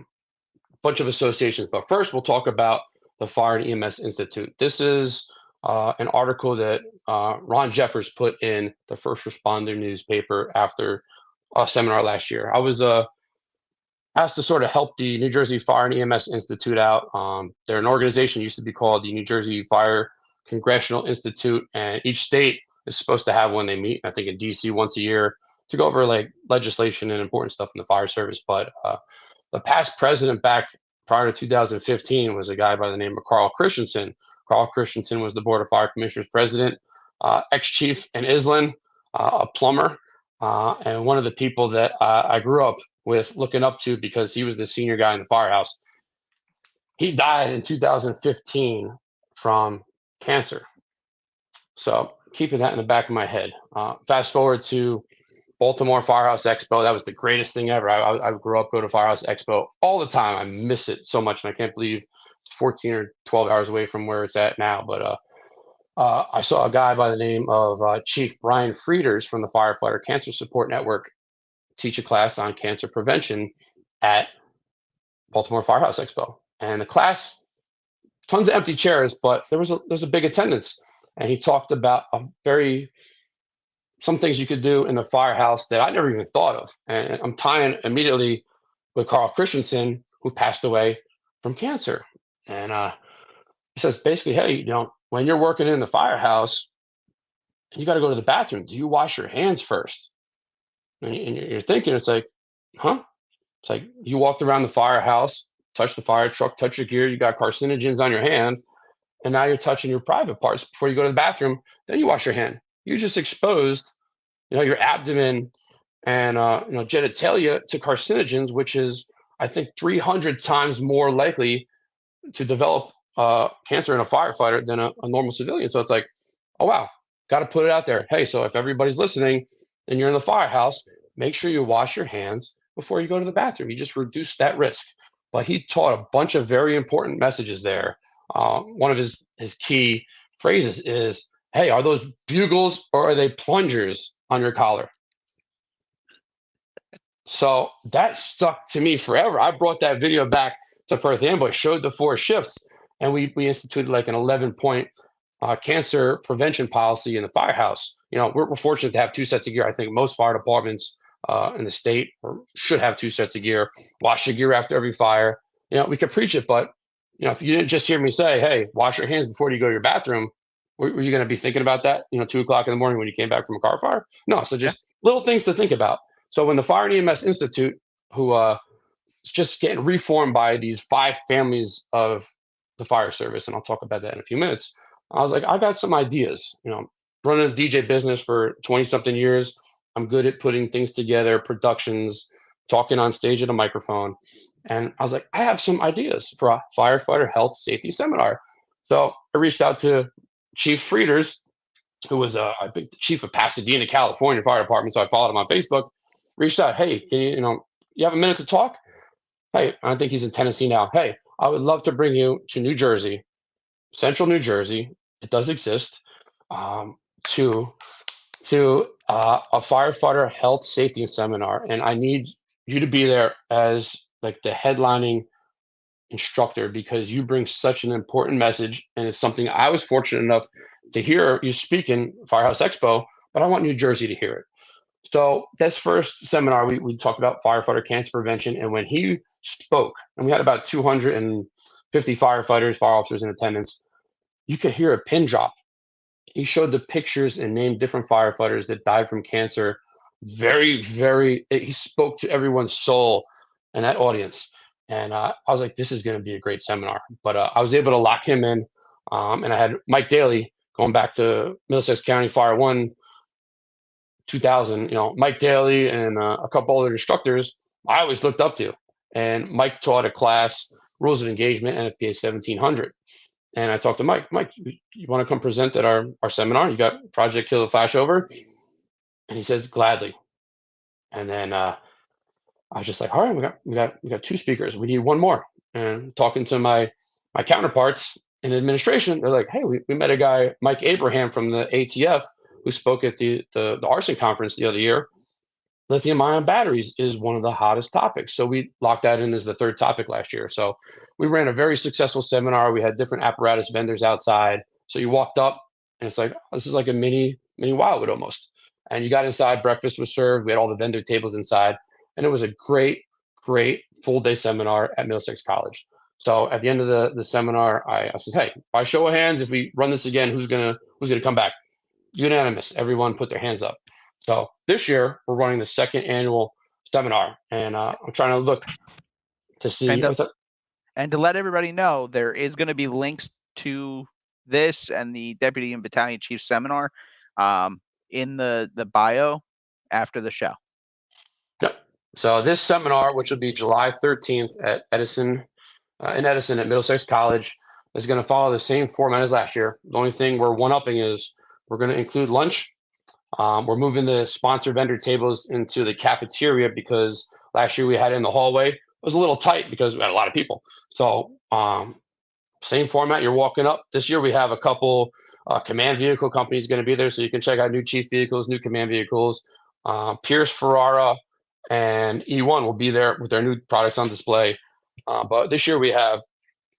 B: bunch of associations, but first we'll talk about the Fire and EMS Institute. This is an article that Ron Jeffers put in the First Responder newspaper after a seminar last year. I was asked to sort of help the New Jersey Fire and EMS Institute out. They're an organization, used to be called the New Jersey Fire Congressional Institute, and each state is supposed to have one. They meet, I think, in DC once a year to go over like legislation and important stuff in the fire service. But the past president back prior to 2015 was a guy by the name of Carl Christensen. Carl Christensen was the Board of Fire Commissioners president, ex-chief in Iselin, a plumber, and one of the people that I grew up with, looking up to, because he was the senior guy in the firehouse. He died in 2015 from cancer. So keeping that in the back of my head. Fast forward to Baltimore Firehouse Expo. That was the greatest thing ever. I grew up, go to Firehouse Expo all the time. I miss it so much, and I can't believe it's 14 or 12 hours away from where it's at now. But I saw a guy by the name of Chief Brian Frieders from the Firefighter Cancer Support Network teach a class on cancer prevention at Baltimore Firehouse Expo. And the class, tons of empty chairs, but there was a big attendance. And he talked about some things you could do in the firehouse that I never even thought of. And I'm tying immediately with Carl Christensen, who passed away from cancer. And he says basically, hey, when you're working in the firehouse, you got to go to the bathroom. Do you wash your hands first? And you're thinking, it's like, huh? It's like you walked around the firehouse, touched the fire truck, touched your gear, you got carcinogens on your hand, and now you're touching your private parts before you go to the bathroom. Then you wash your hand. You just exposed, your abdomen and genitalia to carcinogens, which is, I think, 300 times more likely to develop cancer in a firefighter than a normal civilian. So it's like, oh wow, got to put it out there. Hey, so if everybody's listening and you're in the firehouse, make sure you wash your hands before you go to the bathroom. You just reduce that risk. But he taught a bunch of very important messages there. One of his key phrases is, hey, are those bugles or are they plungers on your collar? So that stuck to me forever. I brought that video back to Perth Amboy, showed the 4 shifts, and we instituted like an 11-point cancer prevention policy in the firehouse. We're fortunate to have 2 sets of gear. I think most fire departments in the state, or should have 2 sets of gear. Wash your gear after every fire. We could preach it, but if you didn't just hear me say, "Hey, wash your hands before you go to your bathroom," were you going to be thinking about that? 2 o'clock in the morning when you came back from a car fire? No. So
A: Yeah.
B: just little things to think about. So when the Fire and EMS Institute, who is just getting reformed by these 5 families of the fire service, and I'll talk about that in a few minutes. I was like, I got some ideas. Running a DJ business for 20 something years, I'm good at putting things together, productions, talking on stage at a microphone. And I was like, I have some ideas for a firefighter health safety seminar. So I reached out to Chief Frieders, who was I think the chief of Pasadena, California Fire Department. So I followed him on Facebook, reached out, hey, can you have a minute to talk? Hey, I think he's in Tennessee now. Hey, I would love to bring you to New Jersey, central New Jersey. It does exist. To a firefighter health safety seminar, and I need you to be there as like the headlining instructor, because you bring such an important message, and it's something I was fortunate enough to hear you speak in Firehouse Expo, but I want New Jersey to hear it. So this first seminar, we talked about firefighter cancer prevention, and when he spoke, and we had about 250 firefighters, fire officers in attendance, you could hear a pin drop. He showed the pictures and named different firefighters that died from cancer. He spoke to everyone's soul in that audience. And I was like, this is going to be a great seminar. But I was able to lock him in. And I had Mike Daly, going back to Middlesex County Fire 1, 2000, Mike Daly and a couple other instructors I always looked up to. And Mike taught a class, Rules of Engagement, NFPA 1700. And I talked to Mike. Mike, you want to come present at our seminar? You got Project Kill the Flashover? And he says, gladly. And then I was just like, all right, we got 2 speakers. We need 1 more. And talking to my counterparts in administration, they're like, hey, we met a guy, Mike Abraham from the ATF, who spoke at the arson conference the other year. Lithium-ion batteries is one of the hottest topics. So we locked that in as the 3rd topic last year. So we ran a very successful seminar. We had different apparatus vendors outside. So you walked up and it's like, this is like a mini Wildwood almost. And you got inside, breakfast was served. We had all the vendor tables inside. And it was a great full day seminar at Middlesex College. So at the end of the seminar, I said, hey, by show of hands, if we run this again, who's gonna come back? Unanimous. Everyone put their hands up. So this year we're running the 2nd annual seminar, and I'm trying to look to see.
A: And to let everybody know, there is going to be links to this and the Deputy and Battalion Chief seminar in the bio after the show.
B: Yep. So this seminar, which will be July 13th at Edison at Middlesex College, is going to follow the same format as last year. The only thing we're one-upping is we're going to include lunch. We're moving the sponsor vendor tables into the cafeteria, because last year we had it in the hallway. It was a little tight because we had a lot of people. So same format, you're walking up. This year we have a couple command vehicle companies going to be there, so you can check out new chief vehicles, new command vehicles. Pierce, Ferrara, and E1 will be there with their new products on display. But this year we have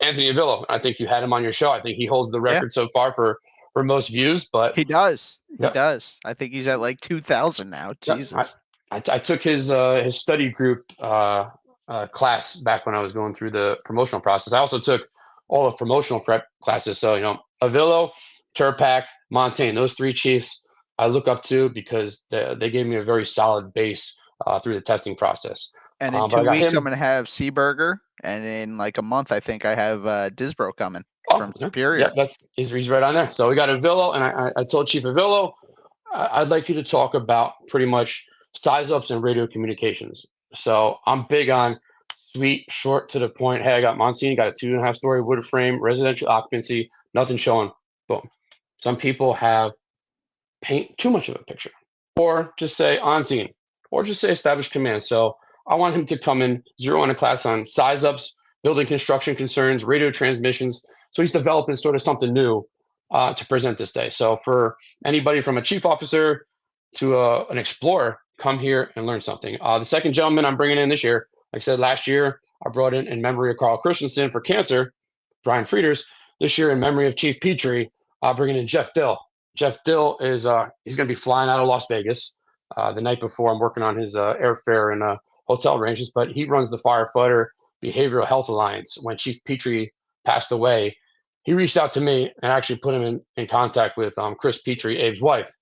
B: Anthony Avillo. I think you had him on your show. I think he holds the record so far for most views. But
A: he does. He does. I think he's at like 2,000 now. Jesus.
B: I took his study group class back when I was going through the promotional process. I also took all of promotional prep classes. So, Avillo, Turpak, Montaigne, those 3 chiefs I look up to, because they gave me a very solid base through the testing process.
A: And in 2 weeks, I'm going to have Seaburger. And in like a month, I think I have Disbro coming from Superior.
B: Yeah, he's right on there. So we got Avillo, and I told Chief Avillo, I'd like you to talk about pretty much size ups and radio communications. So I'm big on sweet, short, to the point. Hey, I got Monsignor, got a 2.5-story wood frame, residential occupancy, nothing showing. Boom. Some people paint too much of a picture, or just say on scene, or just say established command. So I want him to come in, zero in a class on size ups, building construction concerns, radio transmissions. So he's developing sort of something new to present this day. So for anybody from a chief officer to an explorer, come here and learn something. The second gentleman I'm bringing in this year, like I said, last year I brought in memory of Carl Christensen for cancer, Brian Frieders. This year in memory of Chief Petrie, bringing in Jeff Dill. Jeff Dill is he's going to be flying out of Las Vegas. the night before. I'm working on his airfare and hotel arrangements, but he runs the Firefighter Behavioral Health Alliance. When Chief Petrie passed away, he reached out to me and actually put him in contact with Chris Petrie, Abe's wife.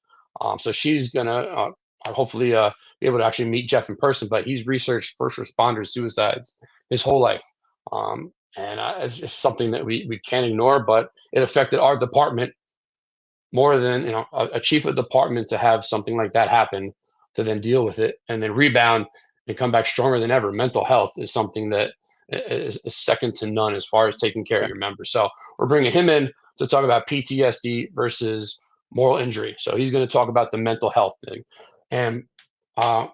B: So she's going to hopefully be able to actually meet Jeff in person, but he's researched first responder suicides his whole life. And it's just something that we can't ignore, but it affected our department more than a chief of department to have something like that happen, to then deal with it and then rebound and come back stronger than ever. Mental health is something that is second to none as far as taking care of your members. So we're bringing him in to talk about PTSD versus moral injury. So he's going to talk about the mental health thing. And Bob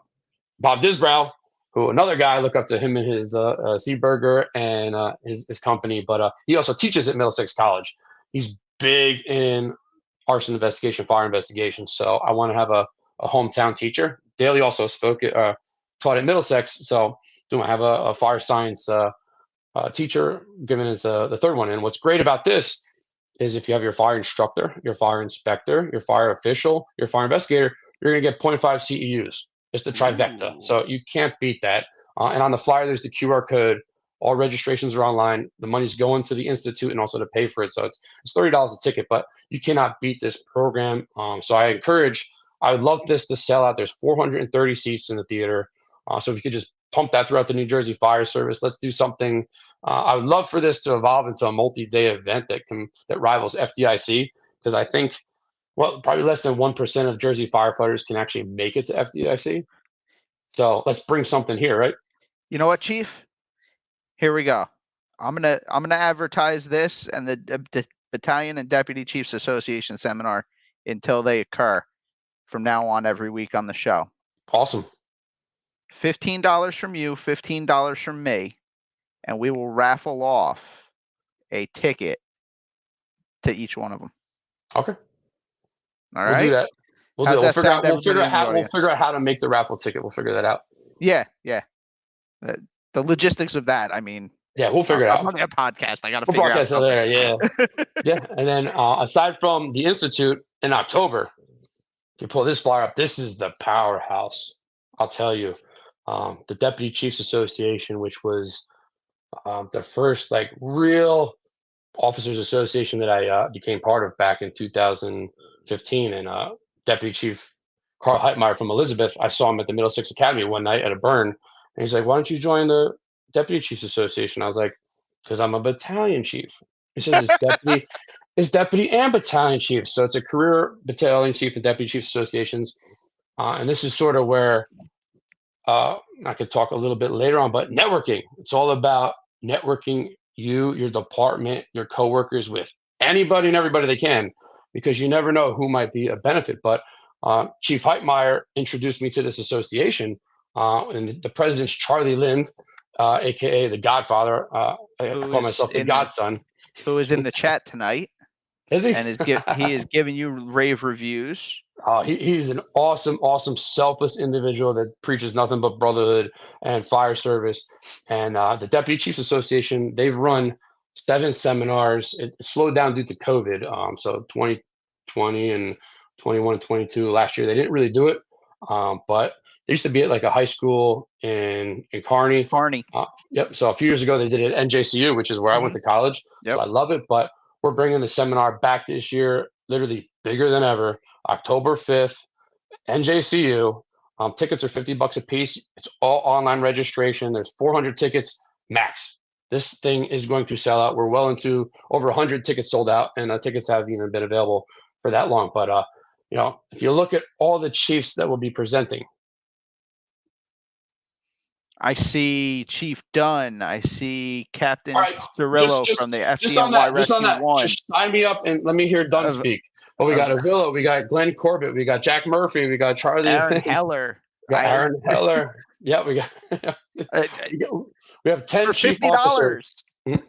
B: Disbrow, who another guy, I look up to him and his Seaburger and his company, but he also teaches at Middlesex College. He's big in arson investigation, fire investigation. So I want to have a hometown teacher. Daly also taught at Middlesex. So do I have a fire science teacher given as the third one? And what's great about this is if you have your fire instructor, your fire inspector, your fire official, your fire investigator, you're going to get 0.5 CEUs. It's the trifecta. Ooh. So you can't beat that. And on the flyer, there's the QR code. All registrations are online. The money's going to the institute and also to pay for it. So it's $30 a ticket, but you cannot beat this program. So I would love this to sell out. There's 430 seats in the theater. So if you could just pump that throughout the New Jersey Fire Service, let's do something. I would love for this to evolve into a multi-day event that rivals FDIC, because I think, probably less than 1% of Jersey firefighters can actually make it to FDIC. So let's bring something here, right?
A: You know what, Chief? Here we go. I'm gonna advertise this and the Battalion and Deputy Chiefs Association seminar until they occur from now on every week on the show.
B: Awesome.
A: $15 from you, $15 from me, and we will raffle off a ticket to each one of them.
B: Okay.
A: All right.
B: We'll do that. We'll figure out how to make the raffle ticket. We'll figure that out.
A: Yeah. The logistics of that. I mean.
B: Yeah, we'll figure it out.
A: I'm on a podcast. I got to figure out something.
B: There, yeah. Yeah. And then aside from the Institute in October, if you pull this flyer up, this is the powerhouse. I'll tell you. The Deputy Chiefs Association, which was the first real officers association that I became part of back in 2015. And Deputy Chief Carl Heitmeyer from Elizabeth, I saw him at the Middlesex Academy one night at a burn. And he's like, "Why don't you join the Deputy Chiefs Association?" I was like, "Because I'm a battalion chief." He says, "It's deputy and battalion chief." So it's a career battalion chief and deputy chief associations. And this is sort of where I could talk a little bit later on, but networking. It's all about networking you, your department, your coworkers with anybody and everybody they can, because you never know who might be a benefit. But Chief Heitmeyer introduced me to this association, and the president's Charlie Lind, aka the Godfather. I call myself the Godson.
A: Who is in the chat tonight?
B: Is he?
A: And he is giving you rave reviews.
B: He's an awesome, selfless individual that preaches nothing but brotherhood and fire service. And the Deputy Chiefs Association, they've run 7 seminars. It slowed down due to COVID. So 2020 and 21 and 22 last year, they didn't really do it. But they used to be at a high school in Kearney. Yep. So a few years ago, they did it at NJCU, which is where I went to college. Yep. So I love it. But we're bringing the seminar back this year, literally bigger than ever. October 5th, NJCU. Tickets are $50 a piece. It's all online registration. There's 400 tickets max. This thing is going to sell out. We're well into over 100 tickets sold out, and tickets haven't even been available for that long. But if you look at all the chiefs that will be presenting,
A: I see Chief Dunn. I see Captain Cirillo from the FDNY Rescue 1.
B: Just sign me up and let me hear Dunn speak. But we got Avila, we got Glenn Corbett, we got Jack Murphy, we got Charlie.
A: Aaron Heller.
B: Aaron Heller. Yeah, we have 10 chief officers.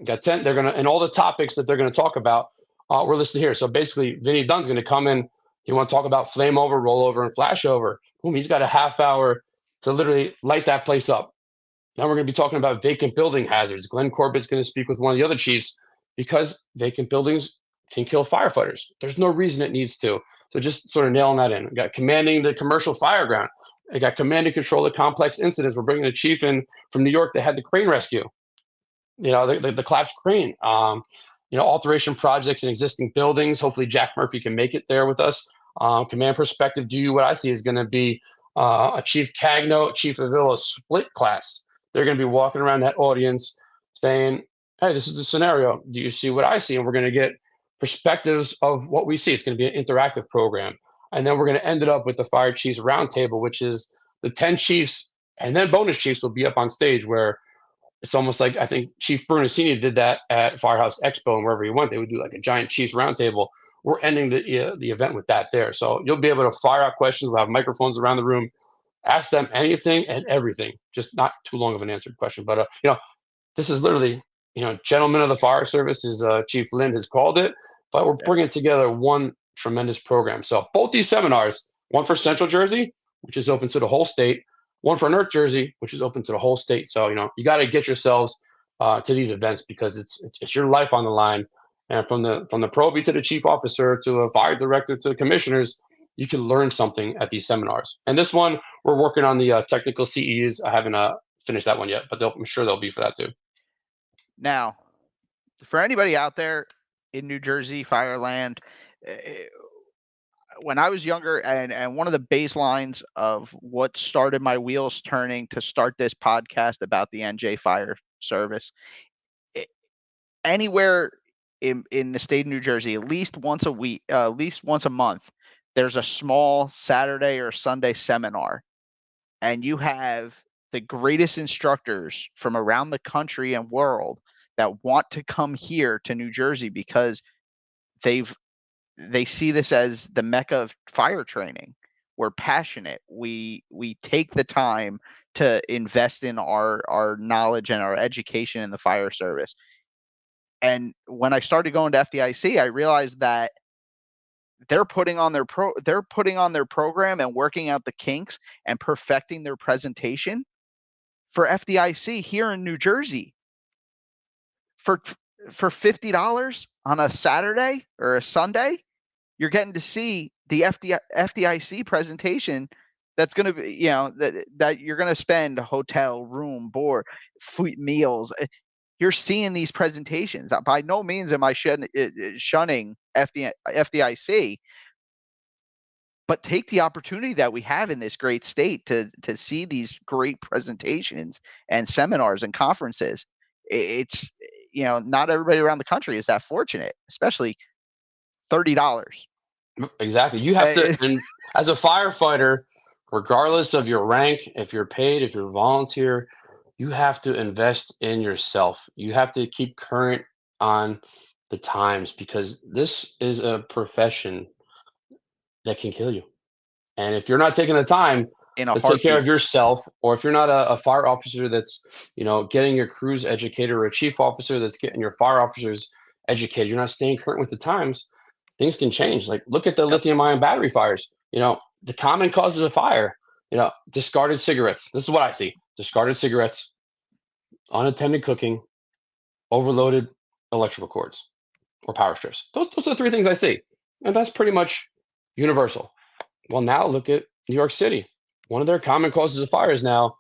B: Got 10. They're and all the topics that they're gonna talk about we're listed here. So basically, Vinny Dunn's gonna come in. He want to talk about flame over, rollover, and flashover. Boom, he's got a half hour to literally light that place up. Now we're going to be talking about vacant building hazards. Glenn Corbett's going to speak with one of the other chiefs, because vacant buildings can kill firefighters. There's no reason it needs to. So just sort of nailing that in. We got commanding the commercial fire ground. I got command and control of complex incidents. We're bringing a chief in from New York that had the crane rescue. The collapsed crane. Alteration projects in existing buildings. Hopefully Jack Murphy can make it there with us. Command perspective, do what I see is going to be a Chief Cagno, Chief Avila split class. They're going to be walking around that audience saying, hey, this is the scenario. Do you see what I see? And we're going to get perspectives of what we see. It's going to be an interactive program. And then we're going to end it up with the Fire Chiefs Roundtable, which is the 10 chiefs and then bonus chiefs will be up on stage, where it's almost like, I think Chief Brunacini did that at Firehouse Expo, and wherever he went, they would do like a giant Chiefs Roundtable. We're ending the event with that there. So you'll be able to fire out questions. We'll have microphones around the room. Ask them anything and everything. Just not too long of an answered question. But, this is literally, gentlemen of the fire service, is Chief Lind has called it. But we're bringing together one tremendous program. So both these seminars, one for Central Jersey, which is open to the whole state, one for North Jersey, which is open to the whole state. So, you got to get yourselves to these events, because it's your life on the line. And from the probie to the chief officer to a fire director to the commissioners, you can learn something at these seminars. And this one, we're working on the technical CEs. I haven't finished that one yet, but I'm sure they'll be for that too.
A: Now, for anybody out there in New Jersey, Fireland, when I was younger, and one of the baselines of what started my wheels turning to start this podcast about the NJ Fire Service, anywhere in the state of New Jersey, at least once a week, at least once a month, there's a small Saturday or Sunday seminar, and you have the greatest instructors from around the country and world that want to come here to New Jersey because they see this as the mecca of fire training. We're passionate. We take the time to invest in our knowledge and our education in the fire service. And when I started going to FDIC, I realized that they're putting on their program and working out the kinks and perfecting their presentation for FDIC here in New Jersey for $50 on a Saturday or a Sunday. You're getting to see the FDIC presentation. That's going to be, that you're going to spend hotel, room, board, food, meals. You're seeing these presentations. By no means am I shunning FDIC, but take the opportunity that we have in this great state to see these great presentations and seminars and conferences. It's, not everybody around the country is that fortunate, especially $30.
B: Exactly. You have to, and as a firefighter, regardless of your rank, if you're paid, if you're volunteer, you have to invest in yourself. You have to keep current on the times, because this is a profession that can kill you. And if you're not taking the time to take care of yourself, or if you're not a fire officer that's, getting your crews educated, or a chief officer that's getting your fire officers educated, you're not staying current with the times, things can change. Like, look at the lithium-ion battery fires. The common causes of fire, discarded cigarettes. This is what I see. Discarded cigarettes, unattended cooking, overloaded electrical cords or power strips. Those are the three things I see. And that's pretty much universal. Well, now look at New York City. One of their common causes of fire is now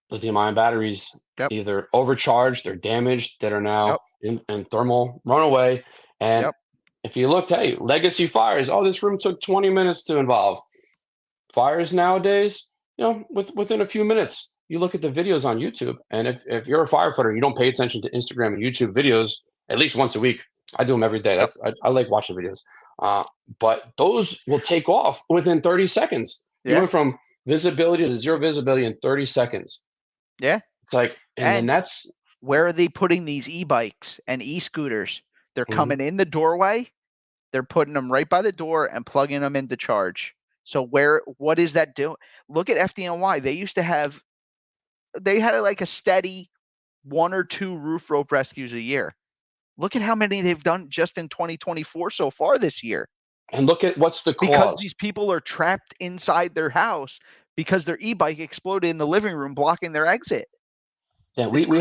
B: lithium-ion batteries, either overcharged or damaged, that are now in thermal runaway. And if you looked, hey, legacy fires, this room took 20 minutes to involve. Fires nowadays, within a few minutes. You look at the videos on YouTube, and if you're a firefighter, you don't pay attention to Instagram and YouTube videos at least once a week. I do them every day. I like watching videos. But those will take off within 30 seconds. You went from visibility to zero visibility in 30 seconds.
A: Yeah.
B: It's like, and then that's,
A: where are they putting these e-bikes and e-scooters? They're coming in the doorway. They're putting them right by the door and plugging them into charge. So what is that doing? Look at FDNY. They had like a steady 1 or 2 roof rope rescues a year. Look at how many they've done just in 2024 so far this year.
B: And look at what's the cause.
A: Because these people are trapped inside their house because their e-bike exploded in the living room, blocking their exit.
B: Yeah,
A: It's
B: we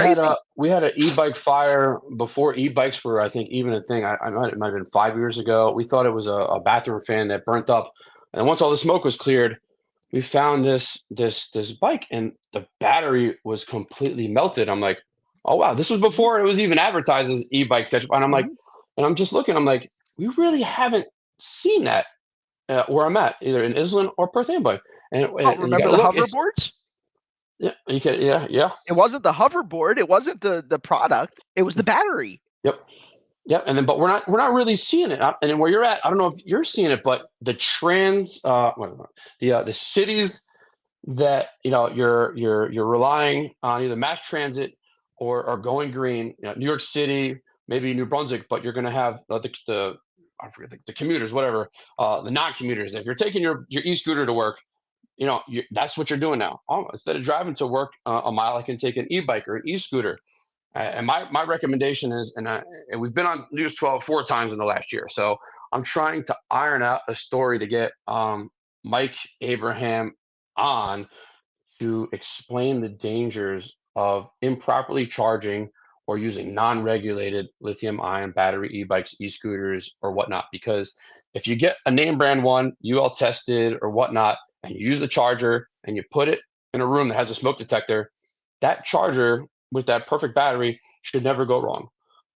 B: had
A: crazy.
B: a e-bike fire before e-bikes were, I think, even a thing. It might have been 5 years ago. We thought it was a bathroom fan that burnt up, and once all the smoke was cleared, we found this bike, and the battery was completely melted. I'm like, oh wow, this was
A: Mhm,
B: before it was even advertised as e-bike sketch. And I'm like,
A: mhm.
B: and I'm just looking. I'm like, we really haven't seen that where I'm at, either in Iselin or Perth Amboy.
A: Oh,
B: And you got
A: remember
B: to
A: the
B: look. It's
A: hoverboards?
B: yeah, you can yeah.
A: It wasn't the hoverboard, it wasn't the product, it was the battery.
B: Yep. Yep, and then but we're not really seeing it. And then where you're at, I don't know if you're seeing it, but the trans, the cities that you're relying on either mass transit or going green. New York City, maybe New Brunswick, but you're going to have the I forget the commuters, whatever, the non-commuters. If you're taking your e-scooter to work, that's what you're doing now. Oh, instead of driving to work a mile, I can take an e-bike or an e-scooter. And my recommendation is, and we've been on News 12 4 times in the last year, so I'm trying to iron out a story to get Mike Abraham on to explain the dangers of improperly charging or using non-regulated lithium-ion battery e-bikes, e-scooters, or whatnot. Because if you get a name brand one, UL tested or whatnot, and you use the charger and you put it in a room that has a smoke detector, that charger with that perfect battery should never go wrong.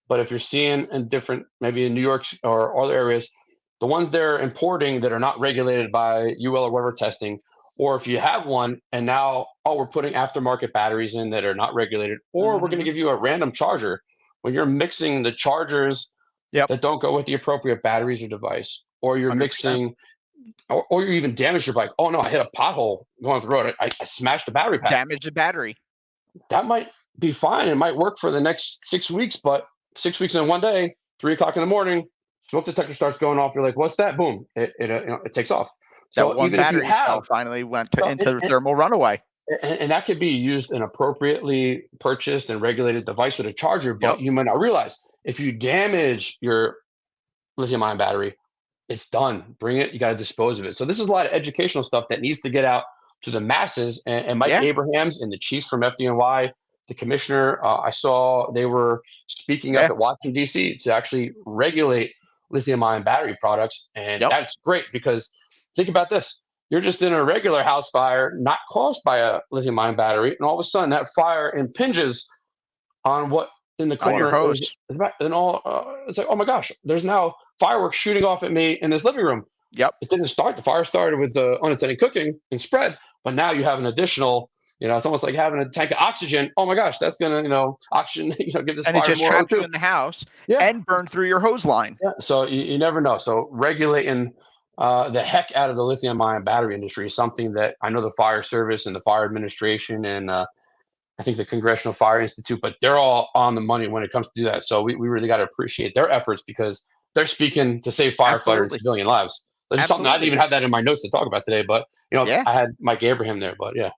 B: But if you're seeing in different, maybe in New York or other areas, the ones they're importing that are not regulated by UL or whatever testing, or if you have one and now, oh, we're putting aftermarket batteries in that are not regulated, or we're going to
A: Mhm.
B: give you a random charger when you're mixing the chargers
A: Yep,
B: that don't go with the appropriate batteries or device, or you're
A: 100%.
B: mixing, or you even damage your bike. Oh no, I hit a pothole going off the road. I smashed the battery pack.
A: Damage the battery.
B: That might be fine. It might work for the next 6 weeks, but 6 weeks in one day, 3 o'clock in the morning, smoke detector starts going off. You're like, what's that? Boom! It takes off.
A: That
B: So
A: one
B: even if you
A: battery cell
B: have,
A: finally went
B: so,
A: into thermal runaway.
B: and that could be used an appropriately purchased and regulated device with a charger,
A: Yep.
B: but you might not realize if you damage your lithium ion battery, it's done. Bring it, you got to dispose of it. So this is a lot of educational stuff that needs to get out to the masses. And Mike
A: Yeah,
B: Abrahams and the chiefs from FDNY, the commissioner, I saw they were speaking up
A: yeah,
B: at Washington, D.C. to actually regulate lithium ion battery products. And
A: yep.
B: that's great because think about this. You're just in a regular house fire, not caused by a lithium ion battery. And all of a sudden, that fire impinges on what in the
A: On your
B: corner
A: hose.
B: is about, and all it's like, oh my gosh, there's now fireworks shooting off at me in this living room.
A: Yep.
B: It didn't start. The fire started with the unattended cooking and spread, but now you have an additional. It's almost like having a tank of oxygen. Oh my gosh, that's gonna, oxygen, give this
A: And it
B: fire
A: just
B: more
A: trapped you
B: O2.
A: in the house
B: Yeah,
A: and burned through your hose line.
B: yeah. So you never know. So regulating the heck out of the lithium ion battery industry is something that I know the fire service and the fire administration and I think the Congressional Fire Institute, but they're all on the money when it comes to do that. So we really got to appreciate their efforts because they're speaking to save firefighter and
A: Absolutely.
B: civilian lives. That's just something I didn't
A: Absolutely.
B: even have that in my notes to talk about today, but
A: Yeah.
B: I had Mike Abraham there, but yeah.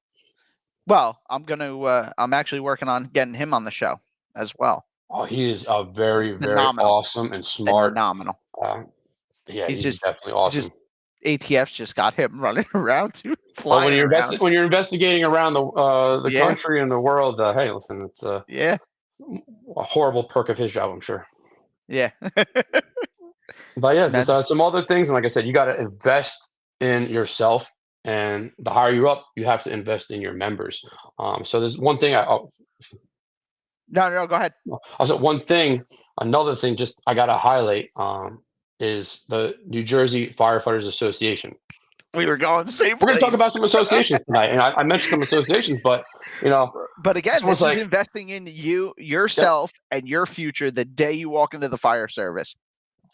A: Well, I'm actually working on getting him on the show as well.
B: Oh, he is a
A: He's
B: very, very
A: phenomenal.
B: awesome and smart.
A: Phenomenal.
B: Uh, yeah,
A: He's
B: he's
A: just
B: definitely
A: he's
B: awesome.
A: just ATF's just got him running around too,
B: Well, when
A: flying
B: you're
A: around.
B: when you're investigating around the
A: Yeah.
B: country and the world, hey, listen, it's
A: Yeah.
B: a horrible perk of his job, I'm sure.
A: Yeah.
B: But yeah, just
A: Then
B: some other things. And like I said, you got to invest in yourself. And the higher you up, you have to invest in your members. So there's one thing
A: no, go ahead.
B: also one thing, another thing, just I got to highlight is the New Jersey Firefighters Association.
A: We were going the same
B: We're going to talk
A: place.
B: about some associations tonight, and I mentioned some associations, but
A: But again,
B: this one's
A: this is
B: like,
A: investing in you,
B: yep,
A: yourself, and your future the day you walk into the fire service.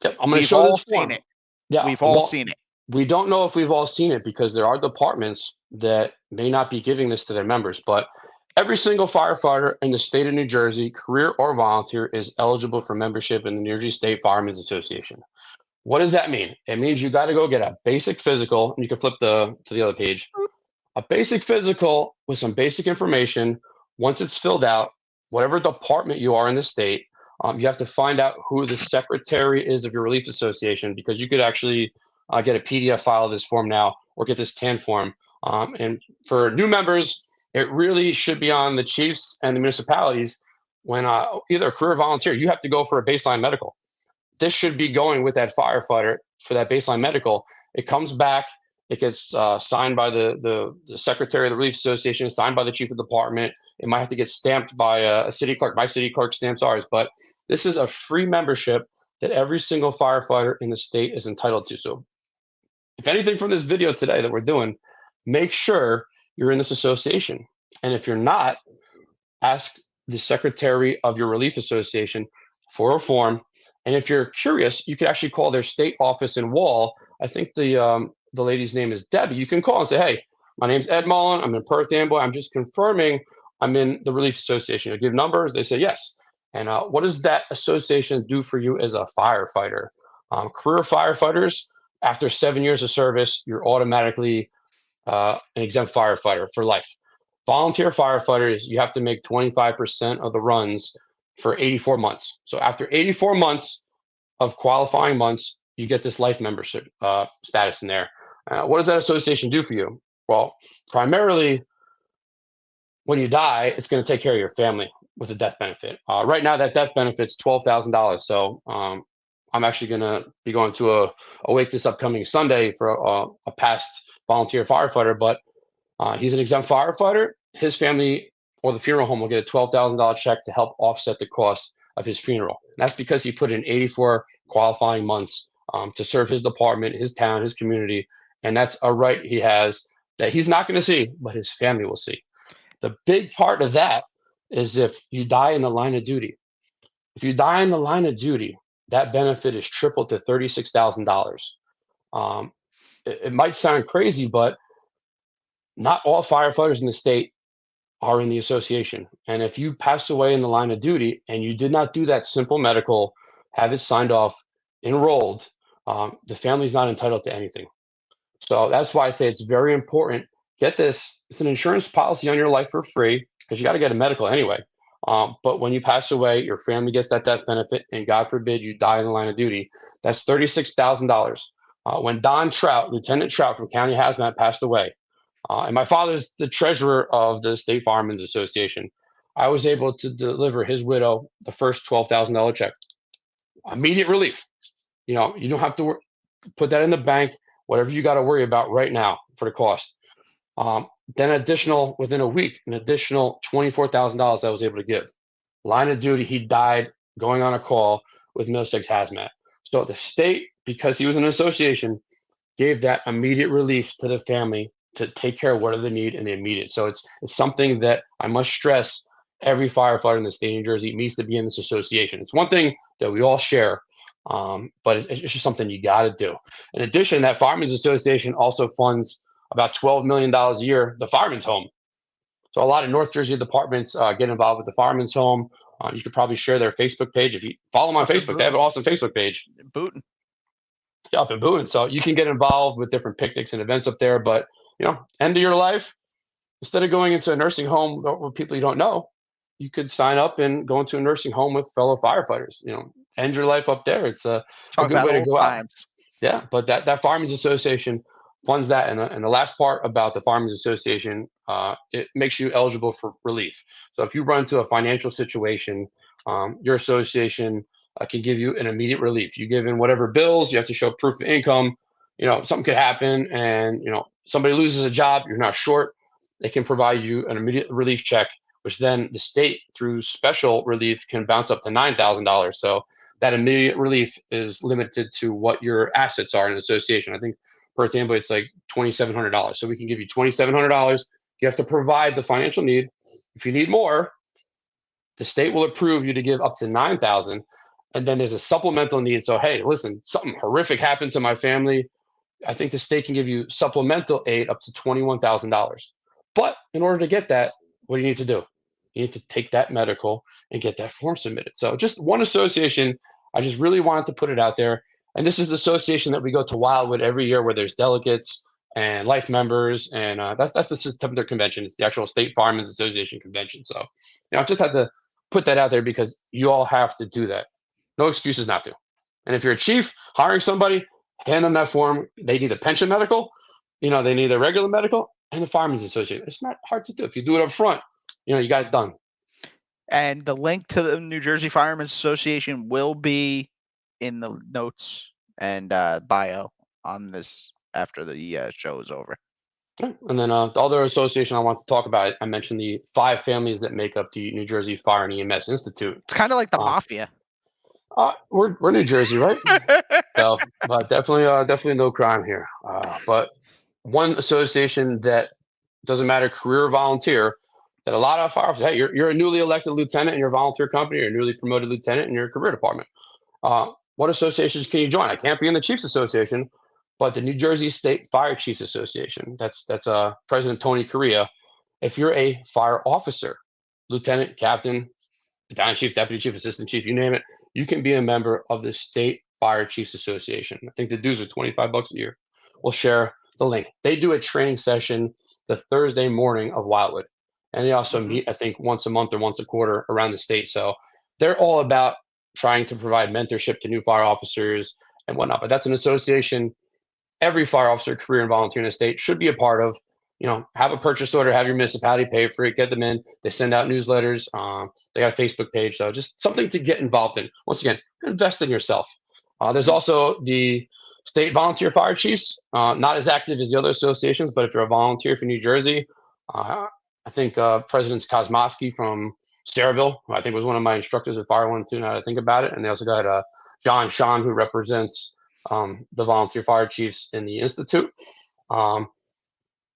B: yep, I'm going to
A: We've
B: show
A: all
B: this
A: seen
B: form.
A: it.
B: Yeah,
A: We've all seen it.
B: we don't know if we've all seen it because there are departments that may not be giving this to their members, but every single firefighter in the state of New Jersey, career or volunteer, is eligible for membership in the New Jersey State Firemen's Association. What does that mean? It means you got to go get a basic physical, and you can flip to the other page. A basic physical with some basic information. Once it's filled out, whatever department you are in the state, you have to find out who the secretary is of your relief association because you could actually get a PDF file of this form now or get this TAN form. And for new members, It really should be on the chiefs and the municipalities when either a career volunteer, you have to go for a baseline medical. This should be going with that firefighter for that baseline medical. It comes back, it gets signed by the secretary of the Relief Association, signed by the chief of the department. It might have to get stamped by a city clerk. My city clerk stamps ours, but this is a free membership that every single firefighter in the state is entitled to. So if anything from this video today that we're doing, make sure you're in this association. And if you're not, ask the secretary of your relief association for a form. And if you're curious, you could actually call their state office in Wall. I think the lady's name is Debbie. You can call and say, hey, my name's Ed Mullen. I'm in Perth Amboy. I'm just confirming I'm in the Relief Association. You give numbers. They say yes. And what does that association do for you as a firefighter? Career firefighters, after 7 years of service, you're automatically an exempt firefighter for life. Volunteer firefighters, you have to make 25% of the runs for 84 months. So after 84 months of qualifying months, you get this life membership status in there. What does that association do for you? Well, primarily, when you die, it's going to take care of your family with a death benefit. Right now, that death benefit's $12,000. So I'm actually going to be going to a wake this upcoming Sunday for a past volunteer firefighter, but he's an exempt firefighter. His family or the funeral home will get a $12,000 check to help offset the cost of his funeral. And that's because he put in 84 qualifying months to serve his department, his town, his community. And that's a right he has that he's not going to see, but his family will see. The big part of that is if you die in the line of duty. If you die in the line of duty, that benefit is tripled to $36,000. It might sound crazy, but not all firefighters in the state are in the association. And if you pass away in the line of duty and you did not do that simple medical, have it signed off, enrolled, the family's not entitled to anything. So that's why I say it's very important. Get this, it's an insurance policy on your life for free because you got to get a medical anyway. But when you pass away, your family gets that death benefit, and God forbid you die in the line of duty. That's $36,000. When Don Trout, Lieutenant Trout from County Hazmat, passed away, and my father's the treasurer of the State Firemen's Association, I was able to deliver his widow the first $12,000 check. Immediate relief. You know, you don't have to put that in the bank, whatever you got to worry about right now for the cost. Then additional, within a week, an additional $24,000 I was able to give. Line of duty, he died going on a call with Middlesex Hazmat. So the state, because he was in an association, gave that immediate relief to the family to take care of what they need in the immediate. So it's something that I must stress every firefighter in the state of New Jersey needs to be in this association. It's one thing that we all share, but it's just something you got to do. In addition, that Firemen's Association also funds about $12 million a year, the Fireman's Home. So a lot of North Jersey departments get involved with the Fireman's Home. You could probably share their Facebook page. If you follow them on Facebook, they have an awesome Facebook page.
A: Bootin'.
B: Yeah, up in Boone. So you can get involved with different picnics and events up there. But, you know, end of your life, instead of going into a nursing home with people you don't know, you could sign up and go into a nursing home with fellow firefighters. You know, end your life up there. It's a good way to go out. Yeah, but that Firemen's Association funds that. And the last part about the Firemen's Association, it makes you eligible for relief. So if you run into a financial situation, your association can give you an immediate relief. You give in whatever bills, you have to show proof of income. You know, something could happen and, you know, somebody loses a job, you're not short. They can provide you an immediate relief check, which then the state, through special relief, can bounce up to $9,000. So that immediate relief is limited to what your assets are in an association. I think Perth Amboy, it's like $2,700. So we can give you $2,700. You have to provide the financial need. If you need more, the state will approve you to give up to $9,000. And then there's a supplemental need. So, hey, listen, something horrific happened to my family. I think the state can give you supplemental aid up to $21,000. But in order to get that, what do you need to do? You need to take that medical and get that form submitted. So just one association, I just really wanted to put it out there. And this is the association that we go to Wildwood every year, where there's delegates and life members. And that's the September convention. It's the actual State Firemen's Association convention. So, you know, I just had to put that out there because you all have to do that. No excuses not to. And if you're a chief hiring somebody, hand them that form. They need a pension medical, you know, they need a regular medical. and the Firemen's Association. It's not hard to do. If you do it up front, you got it done.
A: And the link to the New Jersey Firemen's Association will be in the notes and bio on this after the show is over.
B: Okay. And then the other association I want to talk about, I mentioned the 5 families that make up the New Jersey Fire and EMS Institute.
A: It's kind of like the mafia.
B: We're New Jersey, right? So, but definitely no crime here. But one association that doesn't matter, career or volunteer, that a lot of fire officers, hey, you're a newly elected lieutenant in your volunteer company, or a newly promoted lieutenant in your career department. What associations can you join? I can't be in the Chiefs Association, but the New Jersey State Fire Chiefs Association. That's President Tony Correa. If you're a fire officer, lieutenant, captain, battalion chief, deputy chief, assistant chief, you name it, you can be a member of the State Fire Chiefs Association. I think the dues are $25 a year. We'll share the link. They do a training session the Thursday morning of Wildwood. And they also meet, I think, once a month or once a quarter around the state. So they're all about trying to provide mentorship to new fire officers and whatnot. But that's an association every fire officer, career and volunteer in the state should be a part of. Have a purchase order, have your municipality pay for it, get them in. They send out newsletters. They got a Facebook page. So just something to get involved in. Once again, invest in yourself. There's also the State Volunteer Fire Chiefs, not as active as the other associations, but if you're a volunteer for New Jersey, I think President Kosmosky from Saraville, who I think was one of my instructors at Fire 1-2, now that I think about it. And they also got John Sean, who represents the volunteer fire chiefs in the Institute.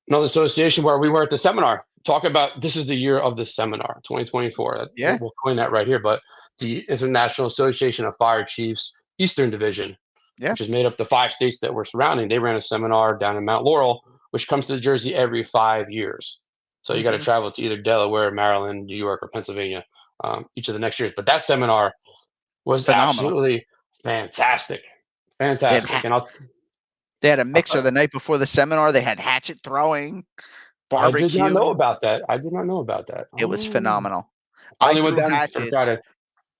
B: Another association where we were at the seminar, talk about, this is the year of the seminar, 2024.
A: Yeah.
B: We'll coin that right here. But the International Association of Fire Chiefs Eastern Division, which is made up the 5 states that were surrounding. They ran a seminar down in Mount Laurel, which comes to Jersey every 5 years. So you got to travel to either Delaware, Maryland, New York, or Pennsylvania each of the next years. But that seminar was absolutely fantastic. Fantastic.
A: They had a mixer the night before the seminar. They had hatchet throwing, barbecue.
B: I did not know about that.
A: It was phenomenal.
B: I only went down for Friday.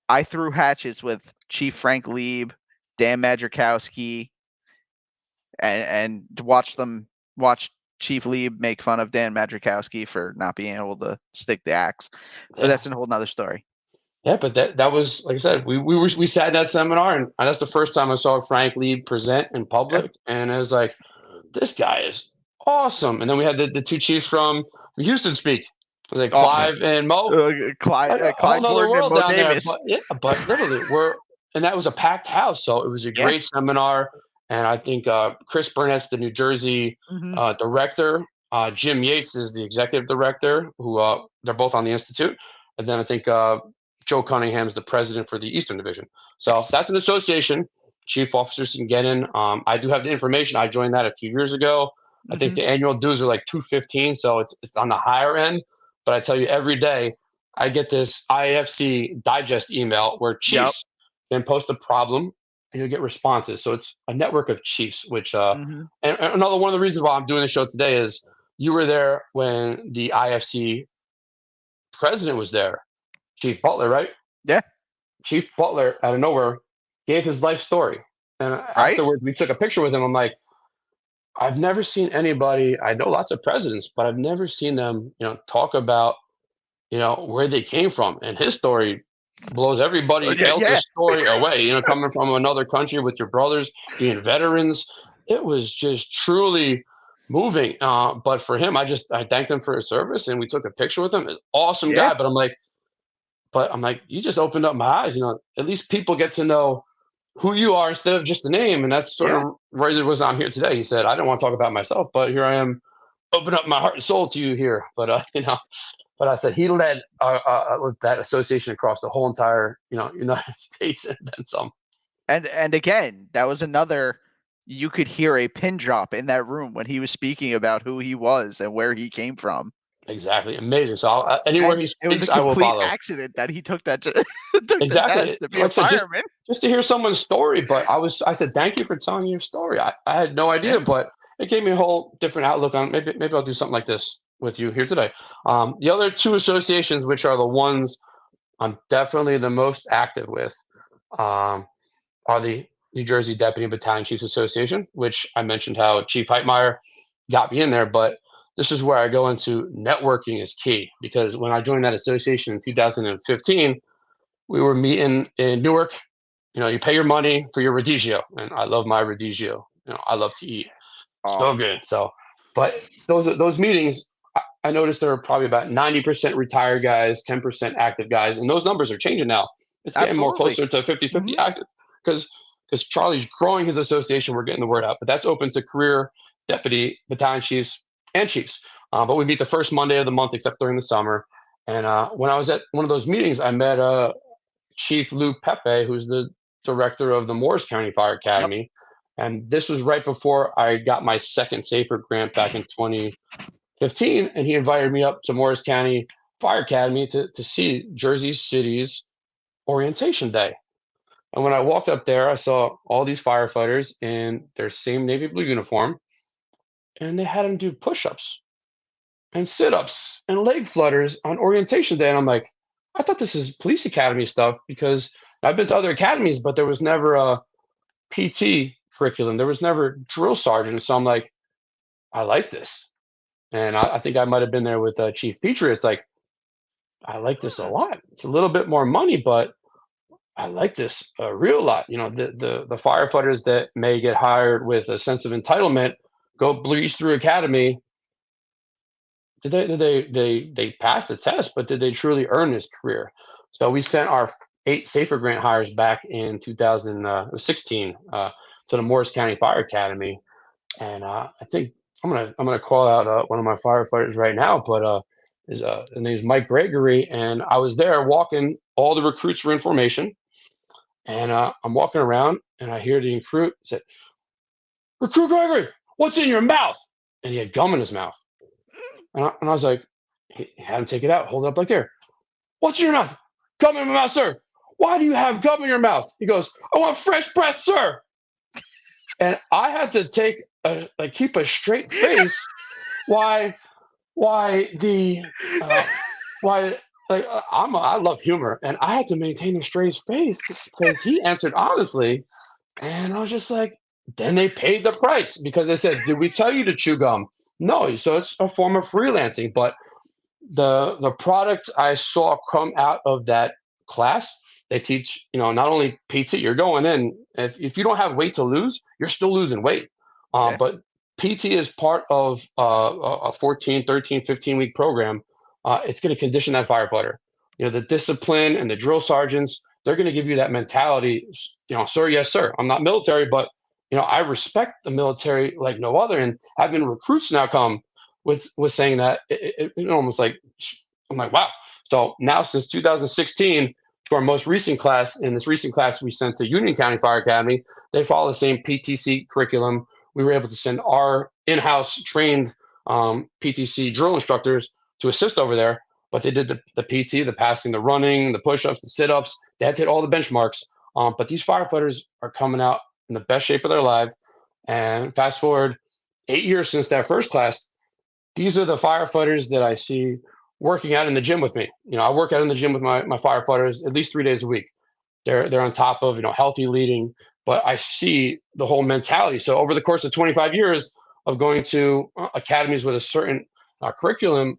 A: I threw hatchets with Chief Frank Lieb, Dan Madrikowski, and to watch Chief Lieb make fun of Dan Madrikowski for not being able to stick the axe. But that's a whole nother story.
B: Yeah, but that was, like I said, we sat in that seminar, and that's the first time I saw Frank Lieb present in public, and I was like, this guy is awesome. And then we had the 2 chiefs from Houston speak. It was like Clive and Mo.
A: Clyde Gordon and Mo Davis.
B: But literally, and that was a packed house, so it was a great seminar. And I think Chris Burnett's the New Jersey director. Jim Yates is the executive director, who they're both on the Institute. And then I think Joe Cunningham's the president for the Eastern Division. So that's an association. Chief officers can get in. I do have the information. I joined that a few years ago. I think the annual dues are like $215, so it's on the higher end. But I tell you, every day I get this IFC digest email where chiefs can post a problem and you'll get responses. So it's a network of chiefs, which and another one of the reasons why I'm doing the show today is you were there when the IFC president was there, Chief Butler, right? Yeah. Chief Butler, out of nowhere, gave his life story. And afterwards, we took a picture with him. I'm like, I've never seen anybody, I know lots of presidents, but I've never seen them, talk about, where they came from. And his story blows everybody else's story away. Coming from another country with your brothers, being veterans. It was just truly moving. But for him, I thanked him for his service, and we took a picture with him. Awesome guy. But I'm like, you just opened up my eyes. At least people get to know who you are instead of just the name. And that's sort of where it was. I'm here today. He said, I didn't want to talk about myself, but here I am, open up my heart and soul to you here. But but I said he led that association across the whole entire United States and then some.
A: And again, that was another. You could hear a pin drop in that room when he was speaking about who he was and where he came from.
B: Exactly, amazing. So anywhere he speaks,
A: it was a complete accident that he took that to
B: exactly
A: to be a fireman.
B: Just to hear someone's story. But I said, thank you for telling your story. I had no idea, but it gave me a whole different outlook on maybe I'll do something like this with you here today. The other 2 associations, which are the ones I'm definitely the most active with, are the New Jersey Deputy and Battalion Chiefs Association, which I mentioned how Chief Heitmeyer got me in there, but this is where I go into networking is key, because when I joined that association in 2015, we were meeting in Newark. You pay your money for your radicchio, and I love my radicchio. I love to eat.
A: Oh,
B: So good. So, but those meetings, I noticed there are probably about 90% retired guys, 10% active guys, and those numbers are changing now. It's getting more
A: absolutely.
B: closer to 50-50
A: Mhm.
B: active, because Charlie's growing his association. We're getting the word out, but that's open to career deputy, battalion chiefs, and chiefs. But we meet the first Monday of the month, except during the summer. And when I was at one of those meetings, I met Chief Lou Pepe, who's the director of the Morris County Fire
A: Yep.
B: Academy. And this was right before I got my second SAFER grant back in 2015. And he invited me up to Morris County Fire Academy to see Jersey City's orientation day. And when I walked up there, I saw all these firefighters in their same navy blue uniform, and they had them do push-ups and sit-ups and leg flutters on orientation day. And I'm like, I thought this is police academy stuff, because I've been to other academies, but there was never a PT curriculum. There was never drill sergeants. So I'm like, I like this. And I think I might have been there with Chief Petrie. It's like, I like this a lot. It's a little bit more money, but I like this a real lot. The firefighters that may get hired with a sense of entitlement go breeze through academy. Did they pass the test, but did they truly earn this career? So we sent our 8 SAFER grant hires back in 2016 to the Morris County Fire Academy, and I think I'm gonna call out one of my firefighters right now, but his name's Mike Gregory, and I was there walking. All the recruits were in formation, and I'm walking around, and I hear the recruit say, "Recruit Gregory, what's in your mouth?" And he had gum in his mouth. And I was like, he had him take it out, hold it up like there. "What's in your mouth?" "Gum in my mouth, sir." "Why do you have gum in your mouth?" He goes, "I want fresh breath, sir." And I had to keep a straight face. Why, why the, why, I love humor, and I had to maintain a straight face because he answered honestly. And I was just like, then they paid the price, because they said, "Did we tell you to chew gum?" No. So it's a form of freelancing. But the product I saw come out of that class, they teach, not only PT, you're going in, if you don't have weight to lose, you're still losing weight.
A: Yeah.
B: But PT is part of a 14, 13, 15-week program. It's going to condition that firefighter. The discipline and the drill sergeants, they're going to give you that mentality. Sir, yes, sir. I'm not military, but I respect the military like no other. And having recruits now come with saying that, it almost like, I'm like, wow. So now, since 2016, to our most recent class, in this recent class we sent to Union County Fire Academy, they follow the same PTC curriculum. We were able to send our in-house trained PTC drill instructors to assist over there, but they did the PT, the passing, the running, the push-ups, the sit-ups. They had to hit all the benchmarks. But these firefighters are coming out in the best shape of their life. And fast forward 8 years since that first class, these are the firefighters that I see working out in the gym with me. I work out in the gym with my firefighters at least 3 days a week. They're on top of healthy leading, but I see the whole mentality. So over the course of 25 years of going to academies with a certain curriculum,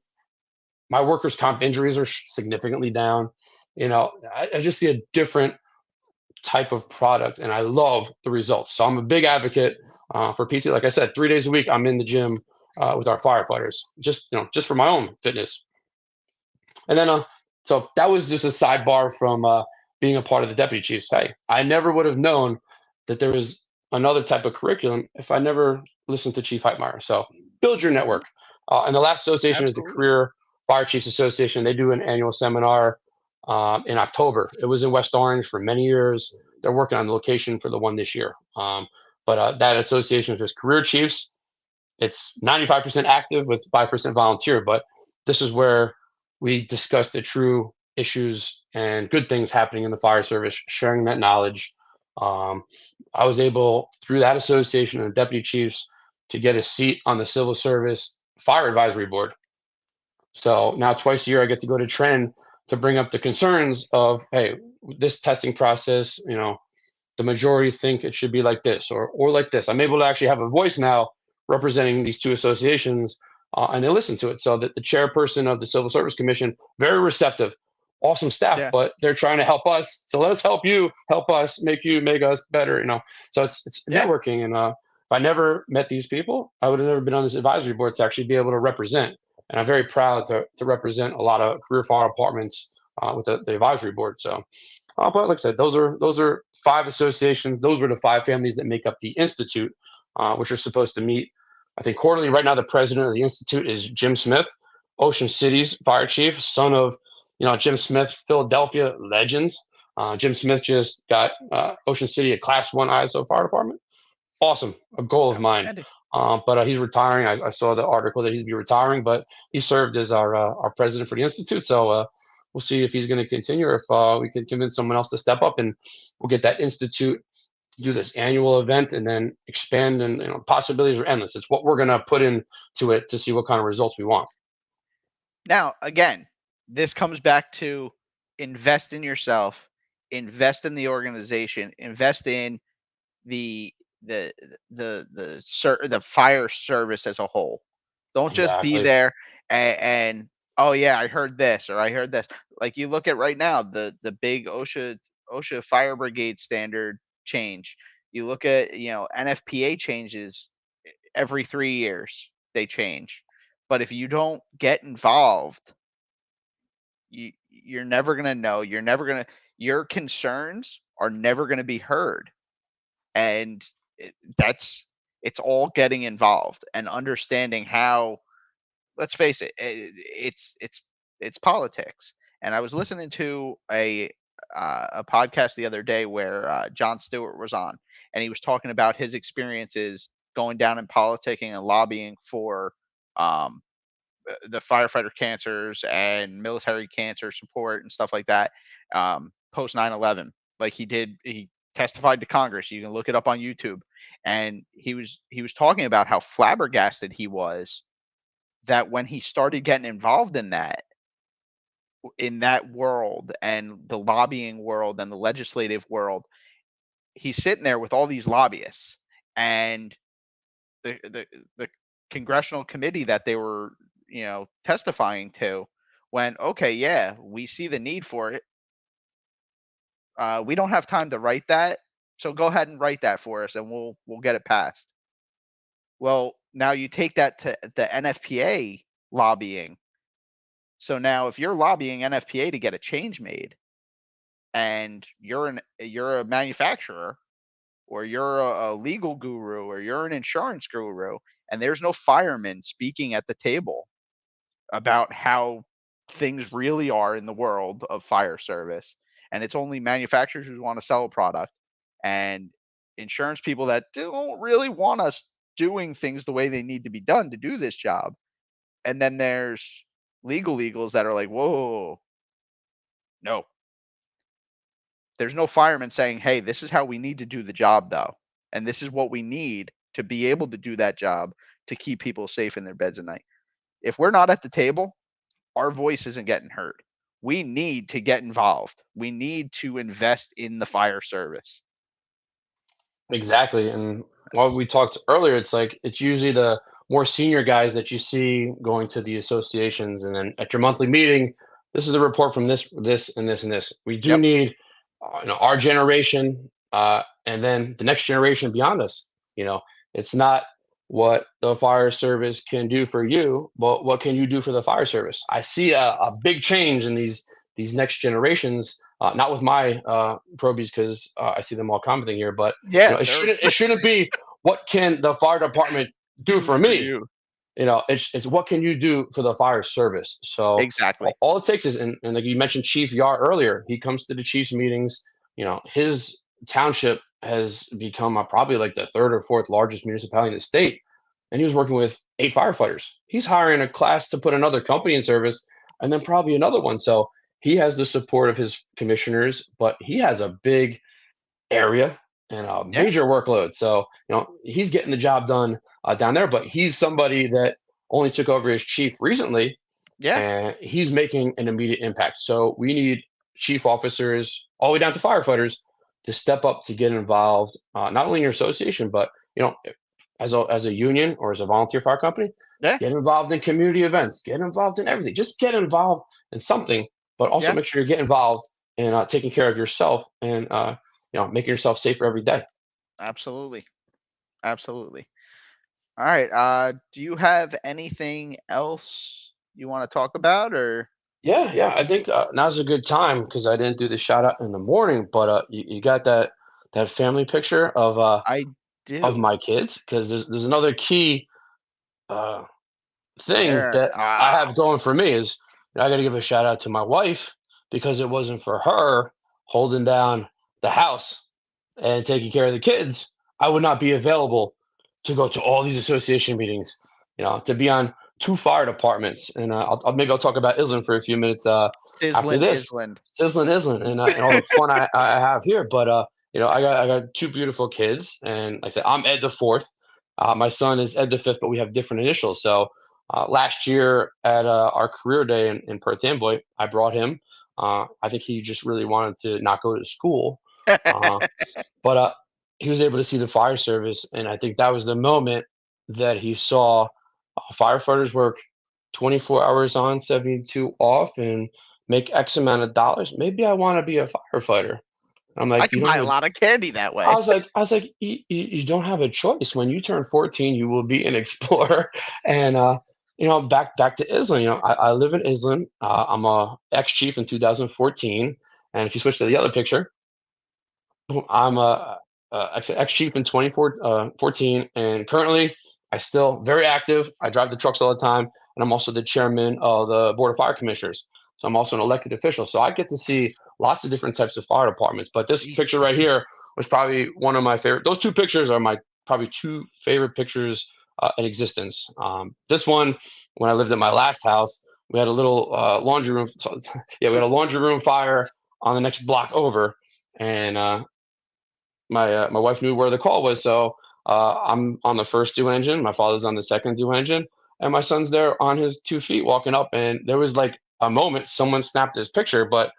B: my workers' comp injuries are significantly down. I just see a different type of product, and I love the results. So I'm a big advocate for PT. Like I said, 3 days a week, I'm in the gym with our firefighters, just for my own fitness. And then, so that was just a sidebar from being a part of the deputy chiefs. Hey, I never would have known that there was another type of curriculum if I never listened to Chief Heitmeyer. So build your network. And the last association is the
A: Absolutely.
B: Career Fire Chiefs Association. They do an annual seminar in October. It was in West Orange for many years. They're working on the location for the one this year. But that association is just career chiefs. It's 95% active with 5% volunteer. But this is where we discuss the true issues and good things happening in the fire service, sharing that knowledge. I was able, through that association and deputy chiefs, to get a seat on the Civil Service Fire Advisory Board. So now twice a year, I get to go to Trend to bring up the concerns of, hey, this testing process, the majority think it should be like this or like this. I'm able to actually have a voice now representing these two associations and they listen to it. So that the chairperson of the Civil Service Commission, very receptive, awesome staff,
A: Yeah.
B: but they're trying to help us. So let us help you, help us, make us better. So it's
A: Yeah.
B: networking. And if I never met these people, I would have never been on this advisory board to actually be able to represent. And I'm very proud to represent a lot of career fire departments with the advisory board. So, but like I said, those are 5 associations. Those were the 5 families that make up the institute, which are supposed to meet, I think, quarterly. Right now, the president of the institute is Jim Smith, Ocean City's fire chief, son of Jim Smith, Philadelphia legend. Jim Smith just got Ocean City a Class 1 ISO fire department. Awesome, a goal of mine.
A: Outstanding.
B: But he's retiring. I saw the article that he's be retiring, but he served as our president for the institute. So we'll see if he's going to continue, or if we can convince someone else to step up, and we'll get that institute to do this annual event and then expand. And possibilities are endless. It's what we're going to put into it to see what kind of results we want.
A: Now, again, this comes back to invest in yourself, invest in the organization, invest in the fire service as a whole. Don't just be
B: Exactly.
A: there and oh yeah, I heard this or I heard this. Like you look at right now the big OSHA fire brigade standard change. You look at NFPA changes every 3 years. They change. But if you don't get involved, you're never going to know. Your concerns are never going to be heard. And it's all getting involved and understanding how, let's face it, it's politics. And I was listening to a podcast the other day where Jon Stewart was on, and he was talking about his experiences going down in politicking and lobbying for the firefighter cancers and military cancer support and stuff like that, post 9/11. Like he testified to Congress. You can look it up on YouTube. And he was talking about how flabbergasted he was that when he started getting involved in that world and the lobbying world and the legislative world, he's sitting there with all these lobbyists and the congressional committee that they were testifying to went, okay, yeah, we see the need for it. We don't have time to write that, so go ahead and write that for us and we'll get it passed. Well, now you take that to the NFPA lobbying. So now if you're lobbying NFPA to get a change made and you're a manufacturer or you're a legal guru or you're an insurance guru and there's no fireman speaking at the table about how things really are in the world of fire service, and it's only manufacturers who want to sell a product and insurance people that don't really want us doing things the way they need to be done to do this job. And then there's legals that are like, whoa, no. There's no fireman saying, hey, this is how we need to do the job, though. And this is what we need to be able to do that job to keep people safe in their beds at night. If we're not at the table, our voice isn't getting heard. We need to get involved. We need to invest in the fire service.
B: Exactly. And while we talked earlier, it's like it's usually the more senior guys that you see going to the associations, and then at your monthly meeting, this is the report from this, and this, and this. We do
A: Yep.
B: need our generation, and then the next generation beyond us. It's not what the fire service can do for you, but what can you do for the fire service? I see a big change in these next generations. Not with my probies, because I see them all commenting here, but
A: Yeah,
B: it shouldn't be what can the fire department do for me.
A: you.
B: It's what can you do for the fire service. So
A: Exactly.
B: all it takes is, and like you mentioned Chief Yar earlier, he comes to the chief's meetings. His township has become probably like the 3rd or 4th largest municipality in the state, and he was working with 8 firefighters. He's hiring a class to put another company in service, and then probably another one. So he has the support of his commissioners, but he has a big area and a major workload. So, he's getting the job done down there, but he's somebody that only took over as chief recently.
A: Yeah.
B: And he's making an immediate impact. So we need chief officers all the way down to firefighters to step up to get involved, not only in your association, but, as a union or as a volunteer fire company,
A: Yeah.
B: get involved in community events, get involved in everything. Just get involved in something, but also
A: Yeah.
B: make sure you get involved in taking care of yourself and making yourself safer every day.
A: Absolutely. Absolutely. All right. Do you have anything else you want to talk about, or
B: Yeah, yeah. I think now's a good time because I didn't do the shout out in the morning, but you got that family picture
A: I
B: of
A: do?
B: my kids because there's another key uh, thing
A: There.
B: that I have going for me is I got to give a shout out to my wife because it wasn't for her holding down the house and taking care of the kids, I would not be available to go to all these association meetings. To be on two fire departments, and maybe I'll talk about Iselin for a few minutes after
A: Sizzlin'
B: this.
A: Island.
B: Sizzling Iselin and all the fun I have here, but I got two beautiful kids, and like I said, I'm Ed the fourth. My son is Ed the fifth, but we have different initials. So last year at our career day in Perth Amboy, I brought him. I think he just really wanted to not go to school, uh, but he was able to see the fire service, and I think that was the moment that he saw firefighters work 24 hours on, 72 off, and make X amount of dollars. Maybe I want to be a firefighter. I'm
A: I
B: like, you
A: can
B: don't
A: buy
B: have
A: a
B: a
A: lot of candy that
B: I
A: way.
B: was like, you don't have a choice. When you turn 14, you will be an explorer. And back to Iselin. I live in Iselin. I'm a ex chief in 2014. And if you switch to the other picture, I'm a ex chief in 2014, and currently I still very active. I drive the trucks all the time, and I'm also the chairman of the board of fire commissioners. So I'm also an elected official. So I get to see lots of different types of fire departments. But this picture
A: Jesus.
B: right here was probably one of my favorite. Those two pictures are my probably two favorite pictures in existence. This one, when I lived at my last house, we had a little laundry room. Yeah, we had a laundry room fire on the next block over, and my wife knew where the call was, so I'm on the first due engine. My father's on the second due engine, and my son's there on his 2 feet walking up. And there was like a moment someone snapped his picture, but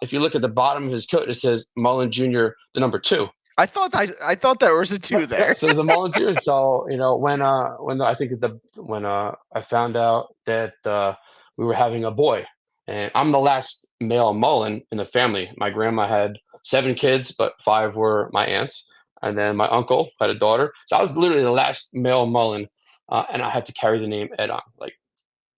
B: if you look at the bottom of his coat, it says Mullen Jr. the number two.
A: I thought there was a two
B: Yeah,
A: there.
B: so there's a volunteer. So when I think the when I found out that we were having a boy, and I'm the last male Mullen in the family. My grandma had 7 kids, but 5 were my aunts, and then my uncle had a daughter. So I was literally the last male Mullen, and I had to carry the name Ed on. Like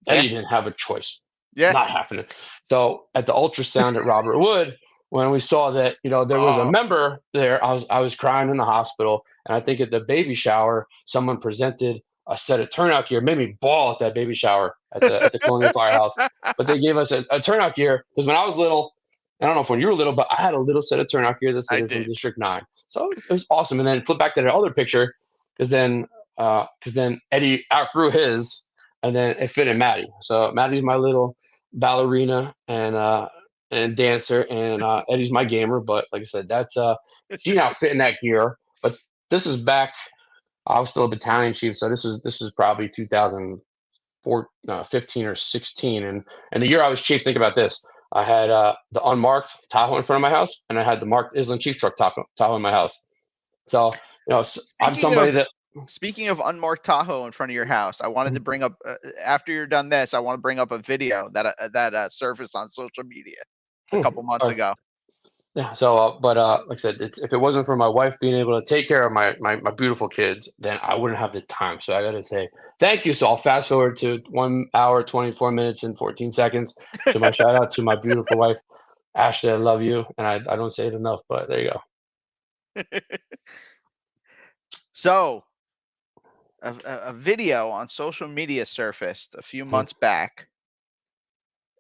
A: Yeah.
B: Eddie didn't have a choice.
A: Yeah.
B: Not happening. So at the ultrasound at Robert Wood, when we saw that there was a
A: Oh,
B: member there, I was crying in the hospital, and I think at the baby shower, someone presented a set of turnout gear, made me bawl at that baby shower at the Colonial Firehouse. But they gave us a turnout gear because when I was little, I don't know if when you were little, but I had a little set of turnout gear that
A: I
B: says in
A: did.
B: District 9. So it was awesome. And then flip back to the other picture because then Eddie outgrew his, and then it fit in Maddie. So Maddie's my little ballerina and dancer, and Eddie's my gamer. But like I said, that's she now fit in that gear. But this is back. I was still a battalion chief, so this is probably 2004, 15 or 16, and the year I was chief. Think about this. I had the unmarked Tahoe in front of my house, and I had the marked Iselin Chief truck Tahoe in my house. So I'm
A: Speaking
B: somebody
A: of
B: that.
A: speaking of unmarked Tahoe in front of your house, I wanted to bring up after you're done this, I want to bring up a video that surfaced on social media a couple months
B: uh,
A: ago.
B: Yeah. So, like I said, if it wasn't for my wife being able to take care of my beautiful kids, then I wouldn't have the time. So I got to say thank you. So I'll fast forward to 1 hour, 24 minutes, and 14 seconds to my shout out to my beautiful wife, Ashley. I love you, and I don't say it enough, but there you go.
A: So a video on social media surfaced a few
B: Mhm.
A: months back.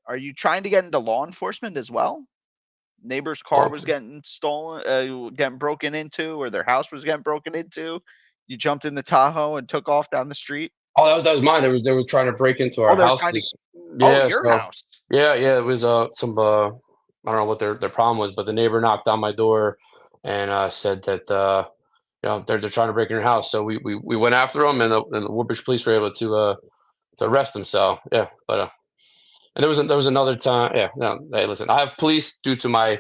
A: Are you trying to get into law enforcement as well? Neighbor's car was
B: Oh,
A: getting stolen, getting broken into, or their house was getting broken into. You jumped in the Tahoe and took off down the street.
B: that was mine. They were trying to break into
A: Oh,
B: our
A: they're
B: house.
A: trying to. Oh,
B: Yeah.
A: your
B: So
A: house.
B: yeah. It was some I don't know what their problem was, but the neighbor knocked on my door and said that they're trying to break in your house. So we went after them, and the Woodbridge police were able to arrest them. So yeah, but and there was another time. Yeah, no, hey, listen, I have police due to my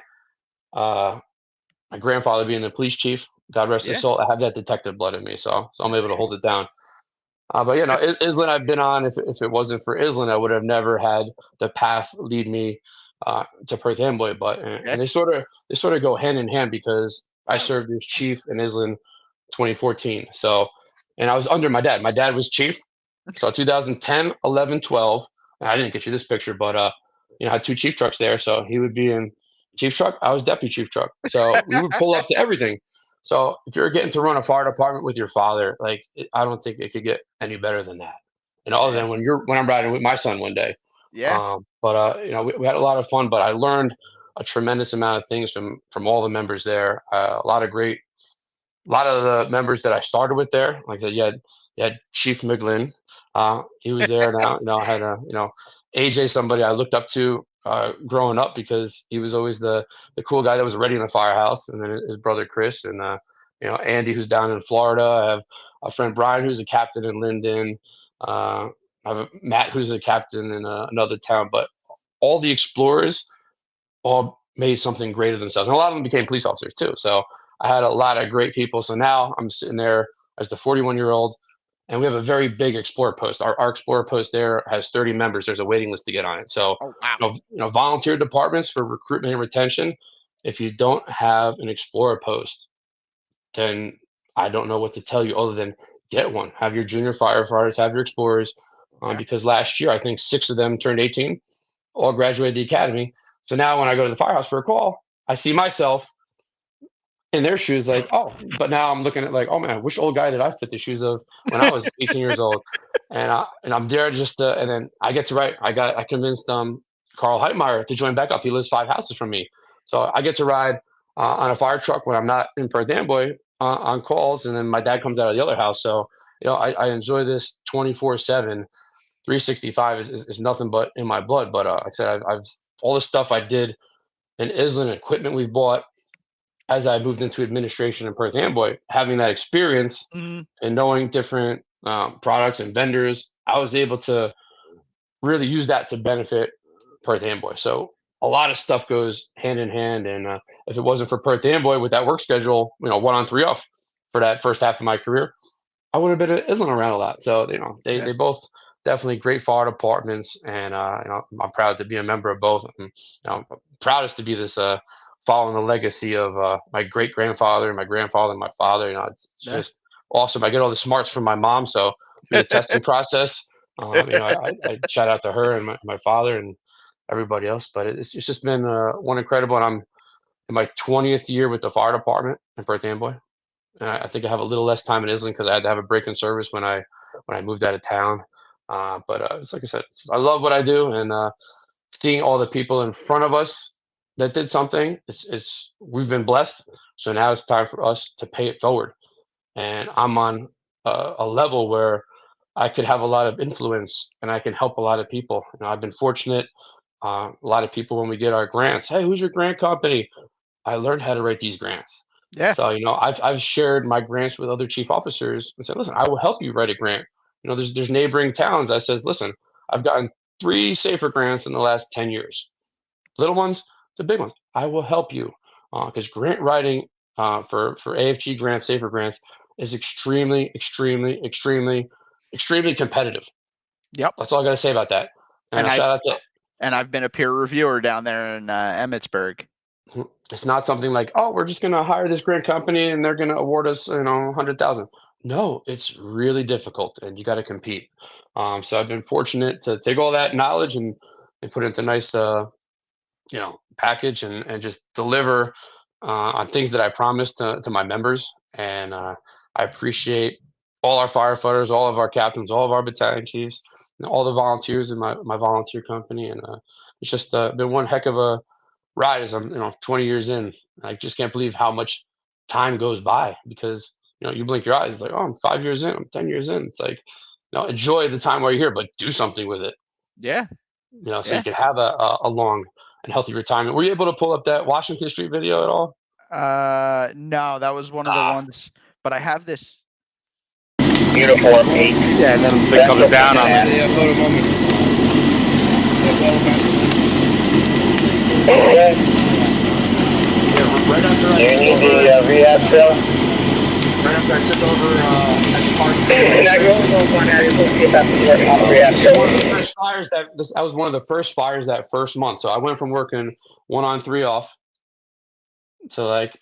B: grandfather being the police chief. God rest his
A: Yeah.
B: soul. I have that detective blood in me, so I'm able to hold it down. But Iselin I've been on. If it wasn't for Iselin, I would have never had the path lead me to Perth Amboy. But
A: Yeah.
B: and they sort of go hand in hand because I served as chief in Iselin 2014. So, and I was under my dad. My dad was chief. So 2010, 11, 12. And I didn't get you this picture, but I had two chief trucks there. So he would be in chief truck. I was deputy chief truck. So we would pull up to everything. So if you're getting to run a fire department with your father, like I don't think it could get any better than that. Other than when I'm riding with my son one day.
A: Yeah.
B: We had a lot of fun, but I learned a tremendous amount of things from all the members there. A lot of the members that I started with there, like I said, you had Chief Mullen. He was there now. I had AJ, somebody I looked up to growing up because he was always the cool guy that was ready in the firehouse, and then his brother Chris, and Andy, who's down in Florida. I have a friend Brian, who's a captain in Linden. I have Matt, who's a captain in another town. But all the explorers all made something greater themselves, and a lot of them became police officers too. So I had a lot of great people. So now I'm sitting there as the 41-year-old, and we have a very big Explorer post. Our Explorer post there has 30 members. There's a waiting list to get on it. So,
A: Oh, wow.
B: volunteer departments for recruitment and retention. If you don't have an Explorer post, then I don't know what to tell you other than get one. Have your junior firefighters, have your Explorers,
A: Yeah.
B: because last year I think 6 of them turned 18, all graduated the academy. So now when I go to the firehouse for a call, I see myself in their shoes, like, oh, but now I'm looking at like, oh man, which old guy did I fit the shoes of when I was 18 years old? And I'm there just and then I get to ride. I convinced Carl Heitmeyer to join back up. He lives 5 houses from me, so I get to ride on a fire truck when I'm not in Perth Amboy on calls, and then my dad comes out of the other house. So I enjoy this 24/7, 365 is nothing but in my blood. But like I said, I've all the stuff I did in Iselin, equipment we've bought as I moved into administration in Perth Amboy, having that experience
A: Mhm.
B: and knowing different products and vendors, I was able to really use that to benefit Perth Amboy. So a lot of stuff goes hand in hand. And if it wasn't for Perth Amboy with that work schedule, 1 on 3 off for that first half of my career, I would have been at Iselin around a lot. So they both definitely great fire departments, and I'm proud to be a member of both. And, proudest to be this following the legacy of my great grandfather, my grandfather, and my father. It's
A: Yeah.
B: just awesome. I get all the smarts from my mom, so through the testing process, I shout out to her and my father and everybody else. But it's just been one incredible. And I'm in my 20th year with the fire department in Perth Amboy. And I think I have a little less time in Iselin because I had to have a break in service when I moved out of town. But it's like I said, I love what I do, and seeing all the people in front of us that did something, we've been blessed. So now it's time for us to pay it forward. And I'm on a level where I could have a lot of influence and I can help a lot of people. I've been fortunate. A lot of people, when we get our grants, hey, who's your grant company? I learned how to write these grants.
A: Yeah.
B: So I've shared my grants with other chief officers and said, listen, I will help you write a grant. There's neighboring towns. I says, listen, I've gotten 3 safer grants in the last 10 years. Little ones to big ones. I will help you because grant writing for AFG grants, safer grants, is extremely, extremely, extremely, extremely competitive.
A: Yep.
B: That's all I got to say about that. And shout out to.
A: And I've been a peer reviewer down there in Emmitsburg.
B: It's not something like, oh, we're just going to hire this grant company and they're going to award us, 100,000. No, it's really difficult, and you got to compete. So I've been fortunate to take all that knowledge and put it into nice, package and just deliver on things that I promised to my members. And I appreciate all our firefighters, all of our captains, all of our battalion chiefs, and all the volunteers in my volunteer company. And it's just been one heck of a ride as I'm 20 years in. I just can't believe how much time goes by because you blink your eyes, it's like, oh, I'm 5 years in, I'm 10 years in. It's like, enjoy the time while you're here, but do something with it.
A: Yeah.
B: So you can have a long and healthy retirement. Were you able to pull up that Washington Street video at all?
A: No, that was one of the ones, but I have this.
C: Uniform 8.
D: Yeah, and then it comes down on it.
C: Do you need the rehab cell?
B: after I took over as part two. One of the first fires that was one of the first fires that first month. So I went from working 1 on 3 off to like,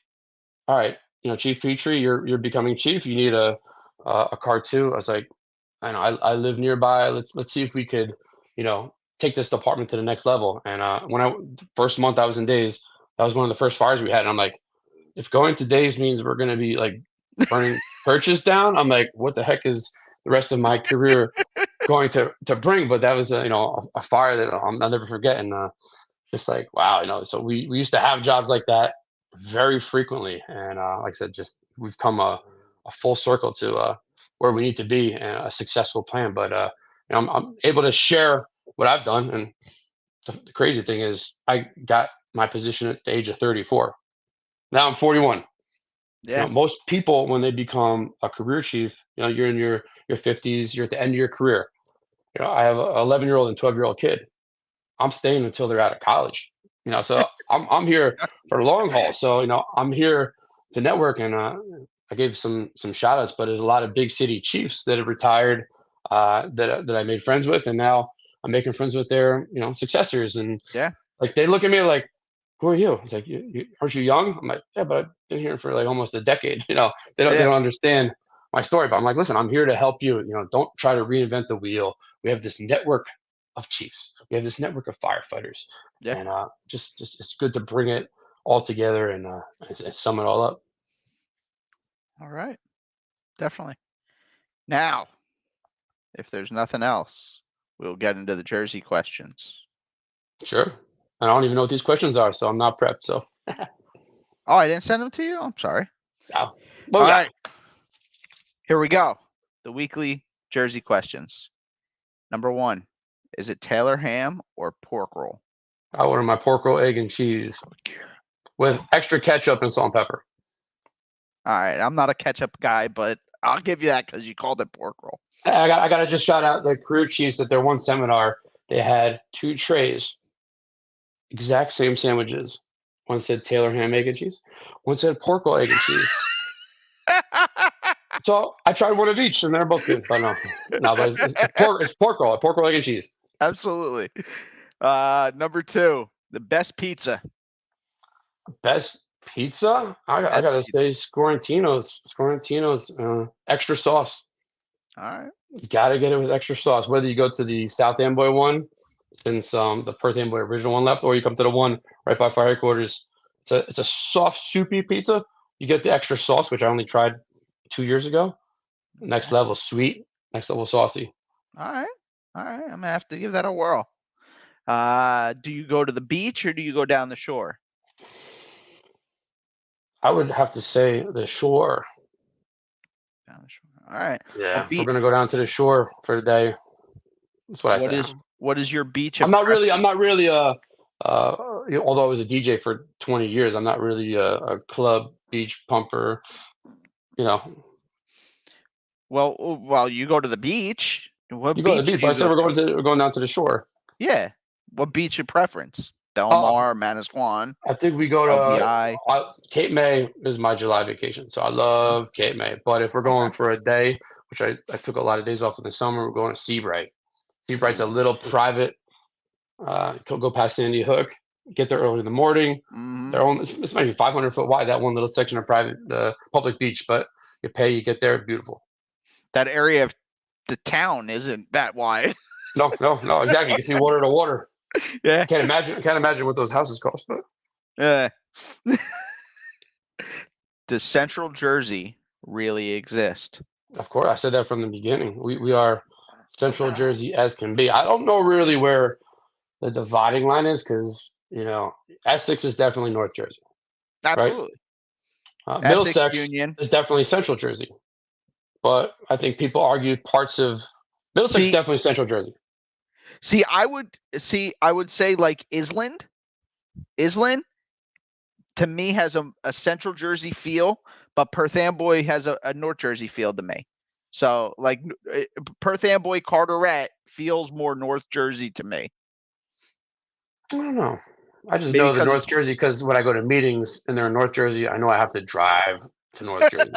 B: all right, Chief Petrie, you're becoming chief. You need a car too. I was like, I know I live nearby. Let's see if we could, take this department to the next level. And first month I was in days, that was one of the first fires we had. And I'm like, if going to days means we're gonna be like burning purchase down, I'm like, what the heck is the rest of my career going to bring? But that was a fire that I'll never forget. And just like, wow, so we used to have jobs like that very frequently. And like I said, just we've come a full circle to where we need to be and a successful plan. But I'm able to share what I've done. And the crazy thing is I got my position at the age of 34. Now I'm 41.
A: Yeah.
B: Most people, when they become a career chief, you're in your 50s, you're at the end of your career. I have an 11-year-old and 12-year-old kid. I'm staying until they're out of college. So I'm here for the long haul. So I'm here to network, and I gave some shout outs, but there's a lot of big city chiefs that have retired that I made friends with, and now I'm making friends with their successors. And like they look at me like, who are you? It's like, aren't you young? I'm like, yeah, but I've been here for like almost a decade. They don't understand my story, but I'm like, listen, I'm here to help you. Don't try to reinvent the wheel. We have this network of chiefs. We have this network of firefighters.
A: Yeah.
B: And just it's good to bring it all together and sum it all up.
A: All right. Definitely. Now, if there's nothing else, we'll get into the Jersey questions.
B: Sure. I don't even know what these questions are, so I'm not prepped. So.
A: Oh, I didn't send them to you? I'm sorry.
B: No.
A: All right. Here we go. The weekly Jersey questions. Number 1, is it Taylor ham or pork roll?
B: I order my pork roll, egg, and cheese with extra ketchup and salt and pepper.
A: All right. I'm not a ketchup guy, but I'll give you that because you called it pork roll.
B: I got to just shout out the career chiefs at their one seminar. They had 2 trays, exact same sandwiches. One said Taylor ham, egg, and cheese. One said pork roll, egg, and cheese. So I tried one of each, and they're both good. But but it's pork roll, egg, and cheese.
A: Absolutely. Number 2, the best pizza.
B: Best pizza? I gotta say Scorantino's extra sauce.
A: All right.
B: You gotta get it with extra sauce. Whether you go to the South Amboy one, since the Perth Amboy original one left, or you come to the one right by fire headquarters. It's a soft, soupy pizza. You get the extra sauce, which I only tried 2 years ago. Next level sweet, next level saucy.
A: All right. I'm gonna have to give that a whirl. Do you go to the beach or do you go down the shore?
B: I would have to say the shore.
A: Down the shore. All right.
B: Yeah, we're gonna go down to the shore for the day. That's what I say.
A: What is your beach?
B: I'm not really although I was a DJ for 20 years, I'm not really a club beach pumper.
A: Well, you go to the beach. What
B: you
A: beach
B: go to the beach, but I said we're going down to the shore.
A: Yeah. What beach of preference? Delmar, Manasquan.
B: I think we go to
A: LBI.
B: Cape May is my July vacation, so I love Cape May. But if we're going for a day, which I took a lot of days off in the summer, we're going to Seabright. Seabright's a little private. Go past Sandy Hook, get there early in the morning.
A: Mm-hmm.
B: It's maybe 500 foot wide, that one little section of private public beach, but you pay, you get there, beautiful.
A: That area of the town isn't that wide.
B: No, exactly. You can see water to water.
A: Yeah.
B: Can't imagine what those houses cost, but
A: yeah. Does Central Jersey really exist?
B: Of course, I said that from the beginning. We are Central Jersey as can be. I don't know really where the dividing line is because Essex is definitely North Jersey.
A: Absolutely.
B: Right? Middlesex
A: Union
B: is definitely Central Jersey, but I think people argue parts of Middlesex is definitely Central Jersey.
A: I would say like Iselin to me has a Central Jersey feel, but Perth Amboy has a North Jersey feel to me. So like Perth Amboy Carteret feels more North Jersey to me.
B: I don't know. I just know the North Jersey because when I go to meetings and they're in North Jersey, I know I have to drive to North Jersey.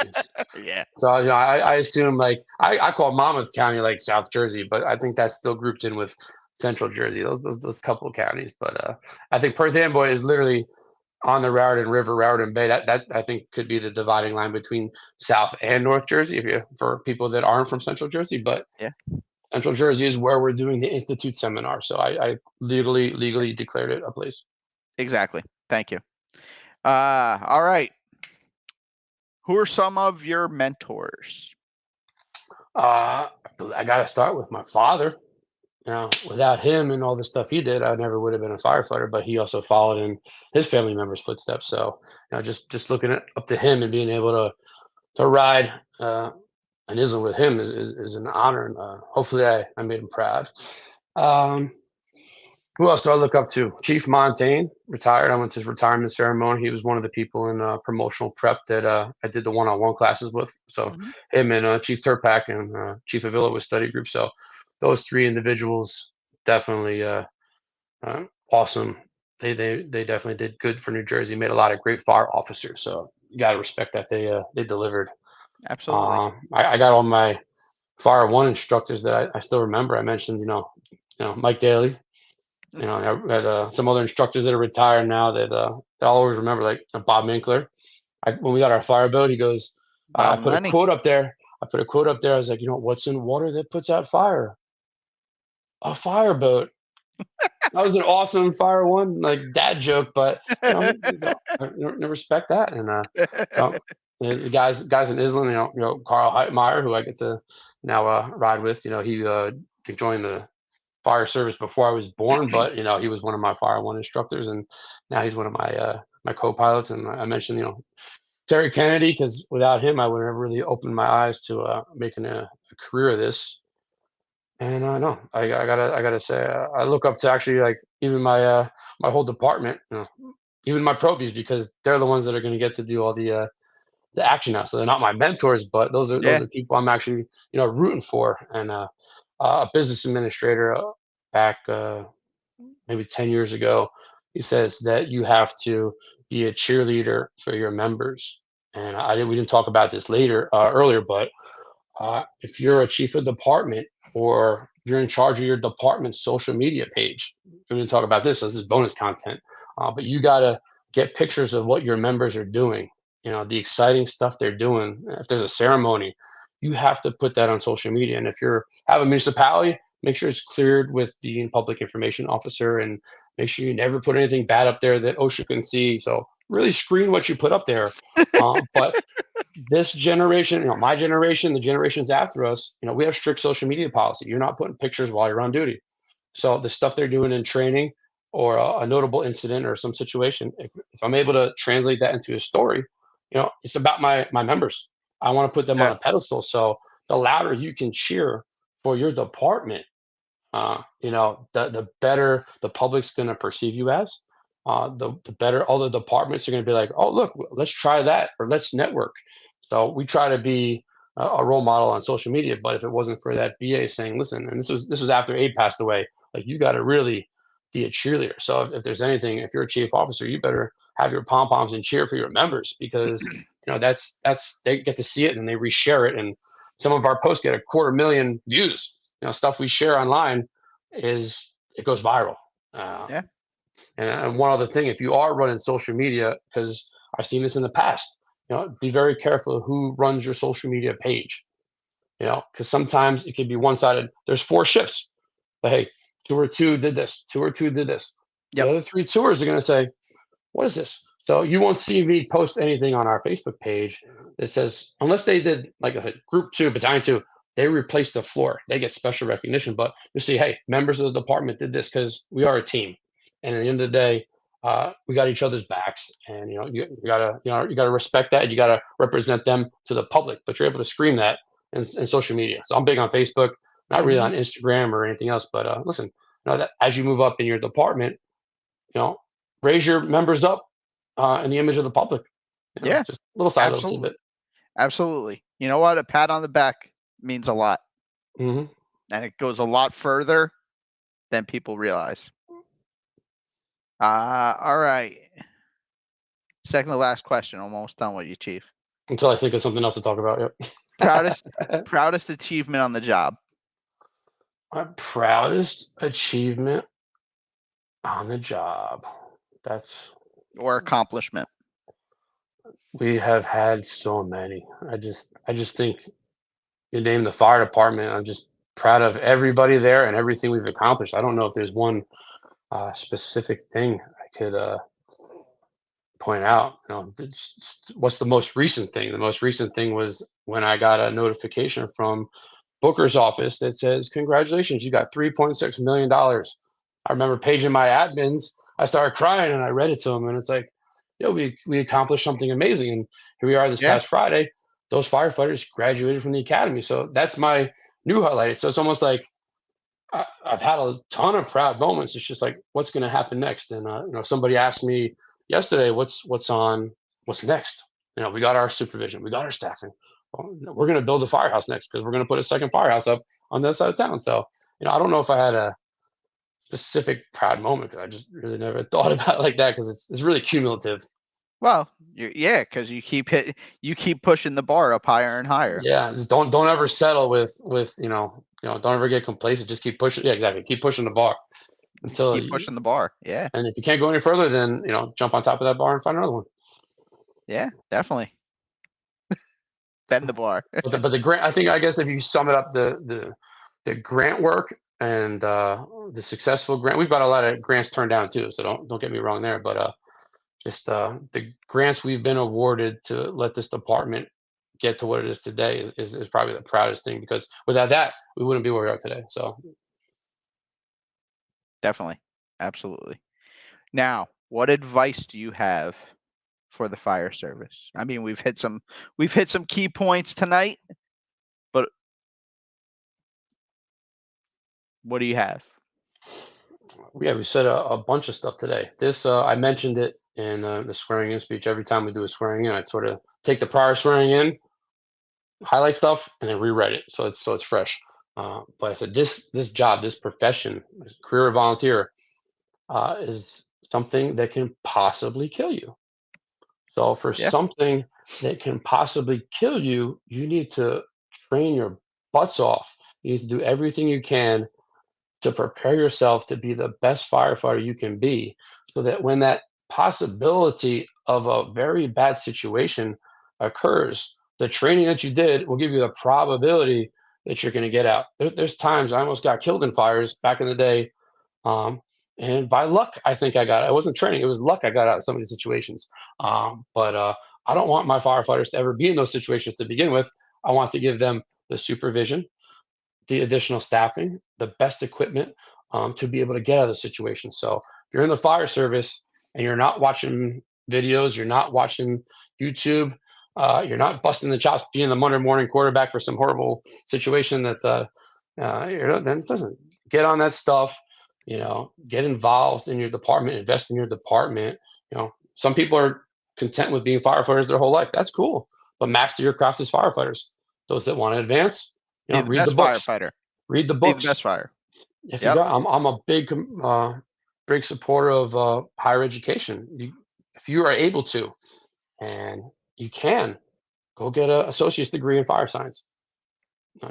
A: Yeah.
B: So I assume like I call Monmouth County like South Jersey, but I think that's still grouped in with Central Jersey. Those couple of counties, but I think Perth Amboy is literally on the Raritan River, Raritan Bay. That I think could be the dividing line between South and North Jersey for people that aren't from Central Jersey. But
A: Yeah.
B: Central Jersey is where we're doing the Institute seminar. So I legally declared it a place.
A: Exactly. Thank you. All right. Who are some of your mentors?
B: I got to start with my father. Without him and all the stuff he did, I never would have been a firefighter. But he also followed in his family members' footsteps. So, just looking up to him and being able to ride an Iselin with him is an honor, and hopefully I made him proud. Who else do I look up to? Chief Montaigne, retired. I went to his retirement ceremony. He was one of the people in promotional prep that I did the one-on-one classes with. So him and Chief Turpak and Chief Avila with study group. So those three individuals definitely awesome. They definitely did good for New Jersey. Made a lot of great fire officers. So you got to respect that they delivered.
A: Absolutely.
B: I got all my Fire One instructors that I still remember. I mentioned, Mike Daly. I had some other instructors that are retired now that I'll always remember, like Bob Minkler. When we got our fire boat, he goes, I put a quote up there. I was like, what's in water that puts out fire? A fireboat. That was an awesome Fire One like dad joke, but I respect that. And the guys in Iselin, Carl Heitmeyer, who I get to now ride with. He joined the fire service before I was born, but he was one of my Fire One instructors, and now he's one of my co-pilots. And I mentioned Terry Kennedy, because without him I would have really opened my eyes to making a career of this. And no, I gotta say I look up to actually like even my whole department, even my probies, because they're the ones that are going to get to do all the action now. So they're not my mentors, but those are people I'm actually rooting for. And a business administrator back maybe 10 years ago, he says that you have to be a cheerleader for your members. And we didn't talk about this earlier, but if you're a chief of department or you're in charge of your department's social media page, we didn't talk about this, so this is bonus content, but you got to get pictures of what your members are doing, the exciting stuff they're doing. If there's a ceremony, you have to put that on social media. And if you have a municipality, make sure it's cleared with the public information officer, and make sure you never put anything bad up there that OSHA can see. So really screen what you put up there. But this generation, my generation, the generations after us, we have strict social media policy. You're not putting pictures while you're on duty. So the stuff they're doing in training or a notable incident or some situation, if I'm able to translate that into a story, it's about my members. I want to put them on a pedestal. So the louder you can cheer for your department, the better the public's going to perceive you as. The better all the departments are going to be like, oh, look, let's try that, or let's network. So we try to be a role model on social media. But if it wasn't for that BA saying, listen, and this was after Abe passed away, like, you got to really be a cheerleader. So if there's anything, if you're a chief officer, you better have your pom poms and cheer for your members, because that's they get to see it and they reshare it. And some of our posts get 250,000 views. Stuff we share online it goes viral. And one other thing, if you are running social media, because I've seen this in the past, be very careful who runs your social media page. Because sometimes it can be one-sided. There's 4 shifts, but hey, 2 or 2 did this, 2 or 2 did this. The other 3 tours are going to say, what is this? So you won't see me post anything on our Facebook page that says, unless they did, like I said, Group 2, Battalion 2, they replaced the floor. They get special recognition. But you see, hey, members of the department did this because we are a team. And at the end of the day, we got each other's backs, and you gotta respect that, and you gotta represent them to the public. But you're able to scream that in social media. So I'm big on Facebook, not really on Instagram or anything else. But listen, that as you move up in your department, raise your members up in the image of the public. Just a little side little tidbit.
A: Absolutely. You know what? A pat on the back means a lot, and it goes a lot further than people realize. All right. Second to last question. I'm almost done with you, Chief.
B: Until I think of something else to talk about. Yep.
A: Proudest achievement on the job.
B: My proudest achievement on the job.
A: Or accomplishment.
B: We have had so many. I just think you name the fire department. I'm just proud of everybody there and everything we've accomplished. I don't know if there's one specific thing I could point out. What's the most recent thing? The most recent thing was when I got a notification from Booker's office that says, "Congratulations, you got $3.6 million." I remember paging my admins. I started crying and I read it to them, and it's like, we accomplished something amazing. And here we are this past Friday. Those firefighters graduated from the academy. So that's my new highlight. So it's almost like I've had a ton of proud moments. It's just like, what's going to happen next? And somebody asked me yesterday, what's next? We got our supervision, we got our staffing. Well, we're going to build a firehouse next because we're going to put a second firehouse up on the other side of town. So I don't know if I had a specific proud moment, because I just really never thought about it like that, because it's really cumulative.
A: Well, because you keep pushing the bar up higher and higher.
B: Yeah, just don't ever settle with don't ever get complacent. Just keep pushing. Yeah, exactly. Keep pushing the bar until
A: keep pushing the bar. Yeah.
B: And if you can't go any further, then jump on top of that bar and find another one.
A: Yeah, definitely. Bend the bar.
B: but the grant, I guess if you sum it up, the grant work and the successful grant, we've got a lot of grants turned down too. So don't get me wrong there, but just the grants we've been awarded to let this department get to what it is today is probably the proudest thing, because without that, we wouldn't be where we are today. So
A: definitely. Absolutely. Now, what advice do you have for the fire service? I mean, we've hit some key points tonight, but what do you have?
B: Yeah, we said a bunch of stuff today. This I mentioned it in the swearing in speech. Every time we do a swearing in, I'd sort of take the prior swearing in, highlight stuff, and then rewrite it so it's fresh. But I said this job, this profession, this career volunteer, is something that can possibly kill you. So for something that can possibly kill you, you need to train your butts off. You need to do everything you can to prepare yourself to be the best firefighter you can be, so that when that possibility of a very bad situation occurs, the training that you did will give you the probability that you're going to get out. There's times I almost got killed in fires back in the day, and by luck, I think I got it. It wasn't training; it was luck. I got out of some of these situations. But I don't want my firefighters to ever be in those situations to begin with. I want to give them the supervision, the additional staffing, the best equipment, to be able to get out of the situation. So if you're in the fire service and you're not watching videos, you're not watching YouTube, you're not busting the chops, being the Monday morning quarterback for some horrible situation that then listen, get on that stuff. Get involved in your department, invest in your department. Some people are content with being firefighters their whole life. That's cool, but master your craft as firefighters. Those that want to advance, read the books.
A: Firefighter.
B: Read the books.
A: Be the best fire.
B: If you got, I'm a big supporter of higher education. If you are able to, and you can, go get an associate's degree in fire science.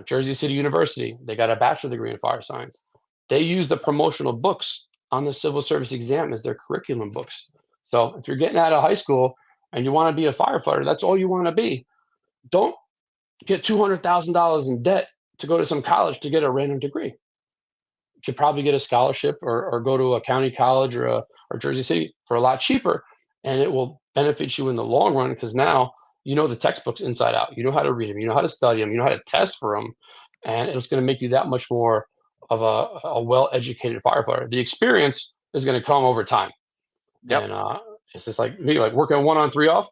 B: Jersey City University, they got a bachelor degree in fire science. They use the promotional books on the civil service exam as their curriculum books. So if you're getting out of high school and you want to be a firefighter, that's all you want to be. Don't get $200,000 in debt to go to some college to get a random degree. You should probably get a scholarship or go to a county college or Jersey City for a lot cheaper, and it will benefit you in the long run, because now you know the textbooks inside out. You know how to read them. You know how to study them. You know how to test for them, and it's going to make you that much more of a well-educated firefighter. The experience is going to come over time. Yep. And it's just like me, like working 1 on 3 off.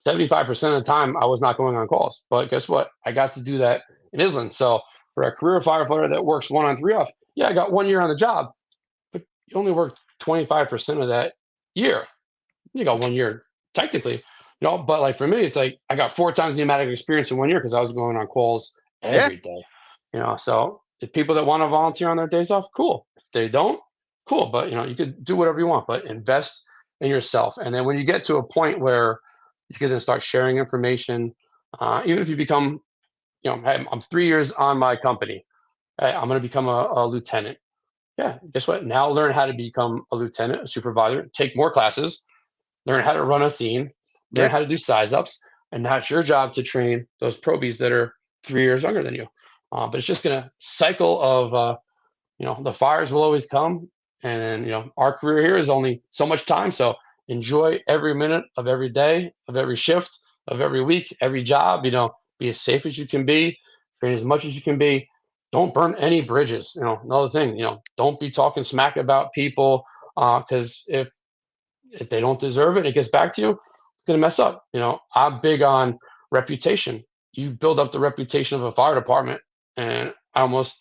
B: 75% of the time, I was not going on calls. But guess what? I got to do that in Iselin. So for a career firefighter that works 1 on 3 off, yeah, I got 1 year on the job, but you only worked 25% of that year. You got 1 year technically, but like for me, it's like I got 4 times the amount of experience in 1 year because I was going on calls every day. So the people that want to volunteer on their days off, cool. If they don't, cool. But you could do whatever you want, but invest in yourself. And then when you get to a point where You can then start sharing information. Even if you become, hey, I'm 3 years on my company. Hey, I'm going to become a lieutenant. Yeah, guess what? Now learn how to become a lieutenant, a supervisor, take more classes, learn how to run a scene, learn
A: Yeah.
B: how to do size ups, and now it's your job to train those probies that are 3 years younger than you. But it's just gonna cycle of the fires will always come, and our career here is only so much time. So enjoy every minute of every day, of every shift, of every week, every job. Be as safe as you can be, train as much as you can be. Don't burn any bridges. Another thing. Don't be talking smack about people, because if they don't deserve it, it gets back to you, it's going to mess up. I'm big on reputation. You build up the reputation of a fire department, and I almost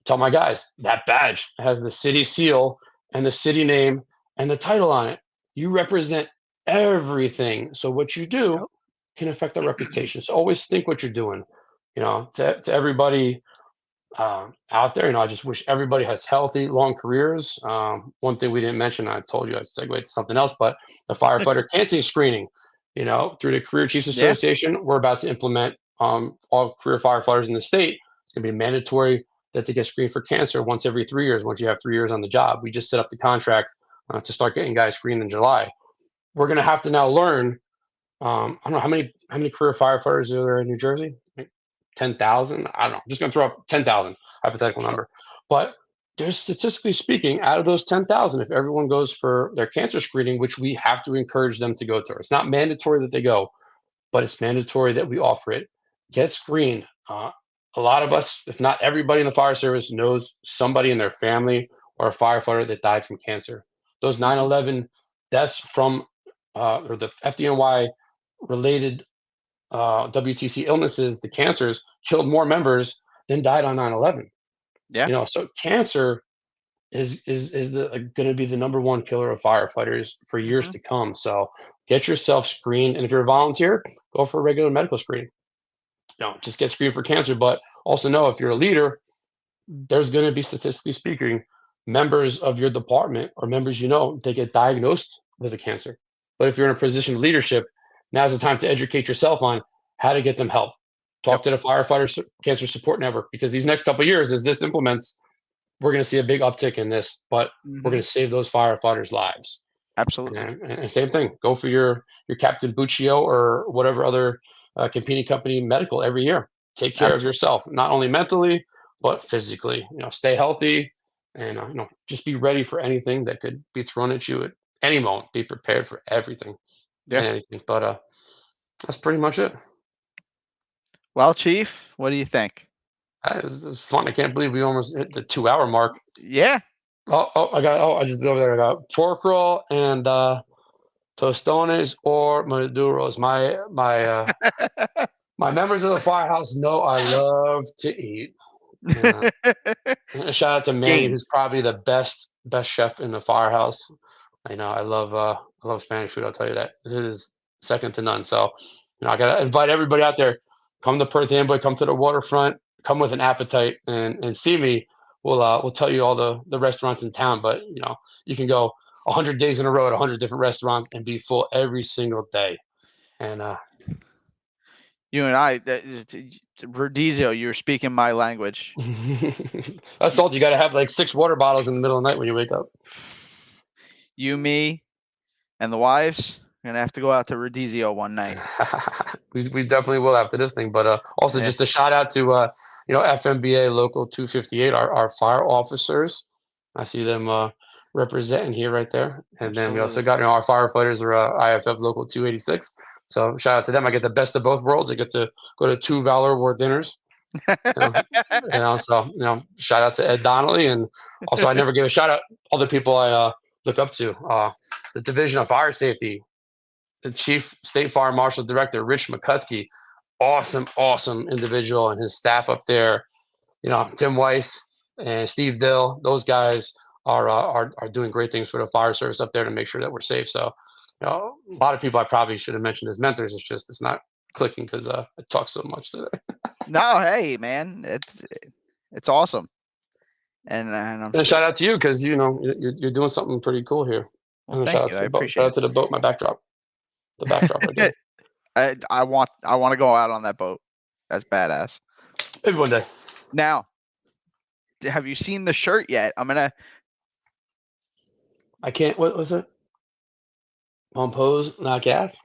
B: tell my guys that badge has the city seal and the city name and the title on it. You represent everything. So what you do
A: Yep.
B: can affect the reputation. So always think what you're doing. To everybody out there, I just wish everybody has healthy, long careers. One thing we didn't mention, I told you I'd segue to something else, but the firefighter cancer screening, through the Career Chiefs
A: Yeah.
B: Association, we're about to implement all career firefighters in the state. It's going to be mandatory that they get screened for cancer once every 3 years, once you have 3 years on the job. We just set up the contract to start getting guys screened in July. We're going to have to now learn, I don't know how many career firefighters are there in New Jersey? 10,000. I don't know. I'm just going to throw up 10,000 hypothetical
A: Sure.
B: number. But there's, statistically speaking, out of those 10,000, if everyone goes for their cancer screening, which we have to encourage them to go to, it's not mandatory that they go, but it's mandatory that we offer it. Get screened. A lot of us, if not everybody in the fire service, knows somebody in their family or a firefighter that died from cancer. Those 9/11 deaths from or the FDNY related WTC illnesses, the cancers, killed more members than died on 9/11.
A: Yeah.
B: So cancer is going to be the number one killer of firefighters for years to come. So get yourself screened, and if you're a volunteer, go for a regular medical screen. Just get screened for cancer, but also know if you're a leader, there's going to be, statistically speaking, members of your department or members they get diagnosed with a cancer. But if you're in a position of leadership, now's the time to educate yourself on how to get them help. Talk to the firefighter cancer support network, because these next couple of years, as this implements, we're going to see a big uptick in this, but we're going to save those firefighters' lives.
A: Absolutely.
B: And same thing, go for your Captain Buccio or whatever other competing company medical every year. Take care of yourself, not only mentally, but physically. Stay healthy, and just be ready for anything that could be thrown at you at any moment. Be prepared for everything.
A: Yeah.
B: And anything. But that's pretty much it.
A: Well, Chief, what do you think?
B: It was fun. I can't believe we almost hit the 2-hour mark.
A: Yeah.
B: I just over there. I got pork roll and tostones or maduros. My members of the firehouse know I love to eat. And shout out to Manny, who's probably the best chef in the firehouse. I know I love Spanish food. I'll tell you that. It is second to none. So I gotta invite everybody out there. Come to Perth Amboy. Come to the waterfront. Come with an appetite and see me. We'll tell you all the restaurants in town. But you can go 100 days in a row at 100 different restaurants and be full every single day. And
A: you and I, Verdizio, you're speaking my language.
B: That's all. You got to have like 6 water bottles in the middle of the night when you wake up.
A: You, me, and the wives are gonna have to go out to Verdizio one night.
B: we definitely will after this thing. But also just a shout out to FMBA Local 258, our fire officers. I see them representing here right there. And then we also got our firefighters are IFF Local 286. So shout out to them. I get the best of both worlds. I get to go to 2 Valor Award dinners. So shout out to Ed Donnelly, and also I never give a shout out other people I look up to. The Division of Fire Safety, the Chief State Fire Marshal Director Rich McCuskey, awesome individual, and his staff up there. Tim Weiss and Steve Dill. Those guys are doing great things for the fire service up there to make sure that we're safe. So a lot of people I probably should have mentioned as mentors. It's not clicking because I talk so much today.
A: No, hey man, it's awesome. And
B: shout out to you because you're doing something pretty cool here.
A: Well, thank you. I appreciate
B: it. Shout out to the boat, my backdrop. The backdrop right there.
A: I want to go out on that boat. That's badass.
B: Maybe one day.
A: Now, have you seen the shirt yet?
B: I can't. What was it? On pose, not gas.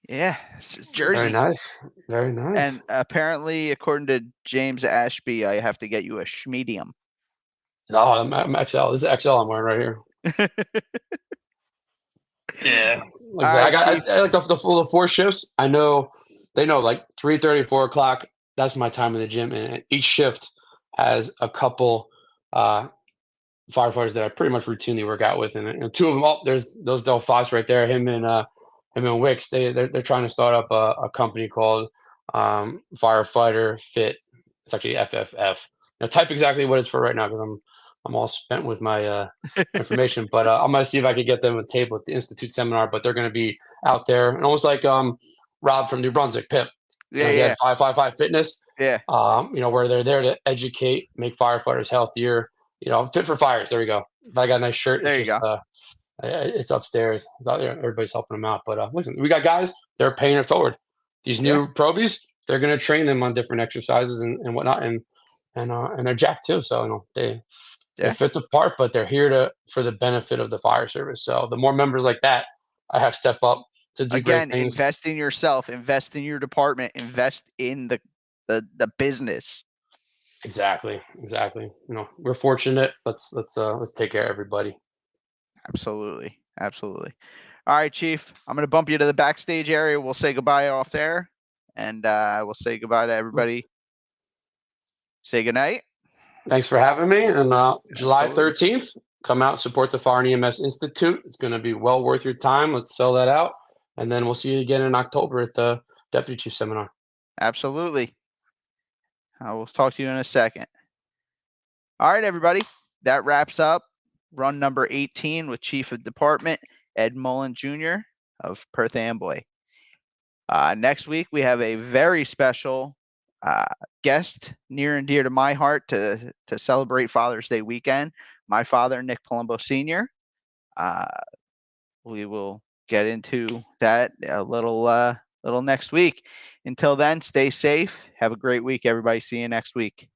A: Yeah, it's
B: Very
A: Jersey.
B: nice. Very nice.
A: And apparently, according to James Ashby, I have to get you a schmedium.
B: No, I'm XL. This is XL I'm wearing right here. Yeah. Like I said, I like the full 4 shifts. I know they know like 3:30, 4 o'clock. That's my time in the gym, and each shift has a couple firefighters that I pretty much routinely work out with, and 2 of them. Oh, there's those Del Fox right there. Him and Wicks. They're trying to start up a company called Firefighter Fit. It's actually FFF. Now, type exactly what it's for right now because I'm all spent with my information. But I'm gonna see if I could get them a table at the Institute seminar. But they're gonna be out there, and almost like Rob from New Brunswick, Pip.
A: Yeah,
B: He
A: yeah,
B: had 555 Fitness.
A: yeah.
B: Where they're there to educate, make firefighters healthier. Fit for fires. There we go. If I got a nice shirt,
A: There you go.
B: It's upstairs. It's out there. Everybody's helping them out. But listen, we got guys. They're paying it forward. These new probies, they're going to train them on different exercises and whatnot, and they're jacked too. So they fit the part, but they're here for the benefit of the fire service. So the more members like that I have step up to do great things.
A: Invest in yourself, invest in your department, invest in the business.
B: Exactly. We're fortunate. Let's take care of everybody.
A: Absolutely. All right, Chief. I'm going to bump you to the backstage area. We'll say goodbye off there, and we'll say goodbye to everybody. Say goodnight.
B: Thanks for having me. And July 13th, come out, support the Fire and EMS Institute. It's going to be well worth your time. Let's sell that out. And then we'll see you again in October at the Deputy Chief Seminar.
A: Absolutely. I will talk to you in a second. All right, everybody. That wraps up run number 18 with Chief of Department Ed Mullen Jr. of Perth Amboy. Next week, we have a very special guest near and dear to my heart to celebrate Father's Day weekend. My father, Nick Palumbo Sr. We will get into that a little next week. Until then, stay safe. Have a great week, everybody. See you next week.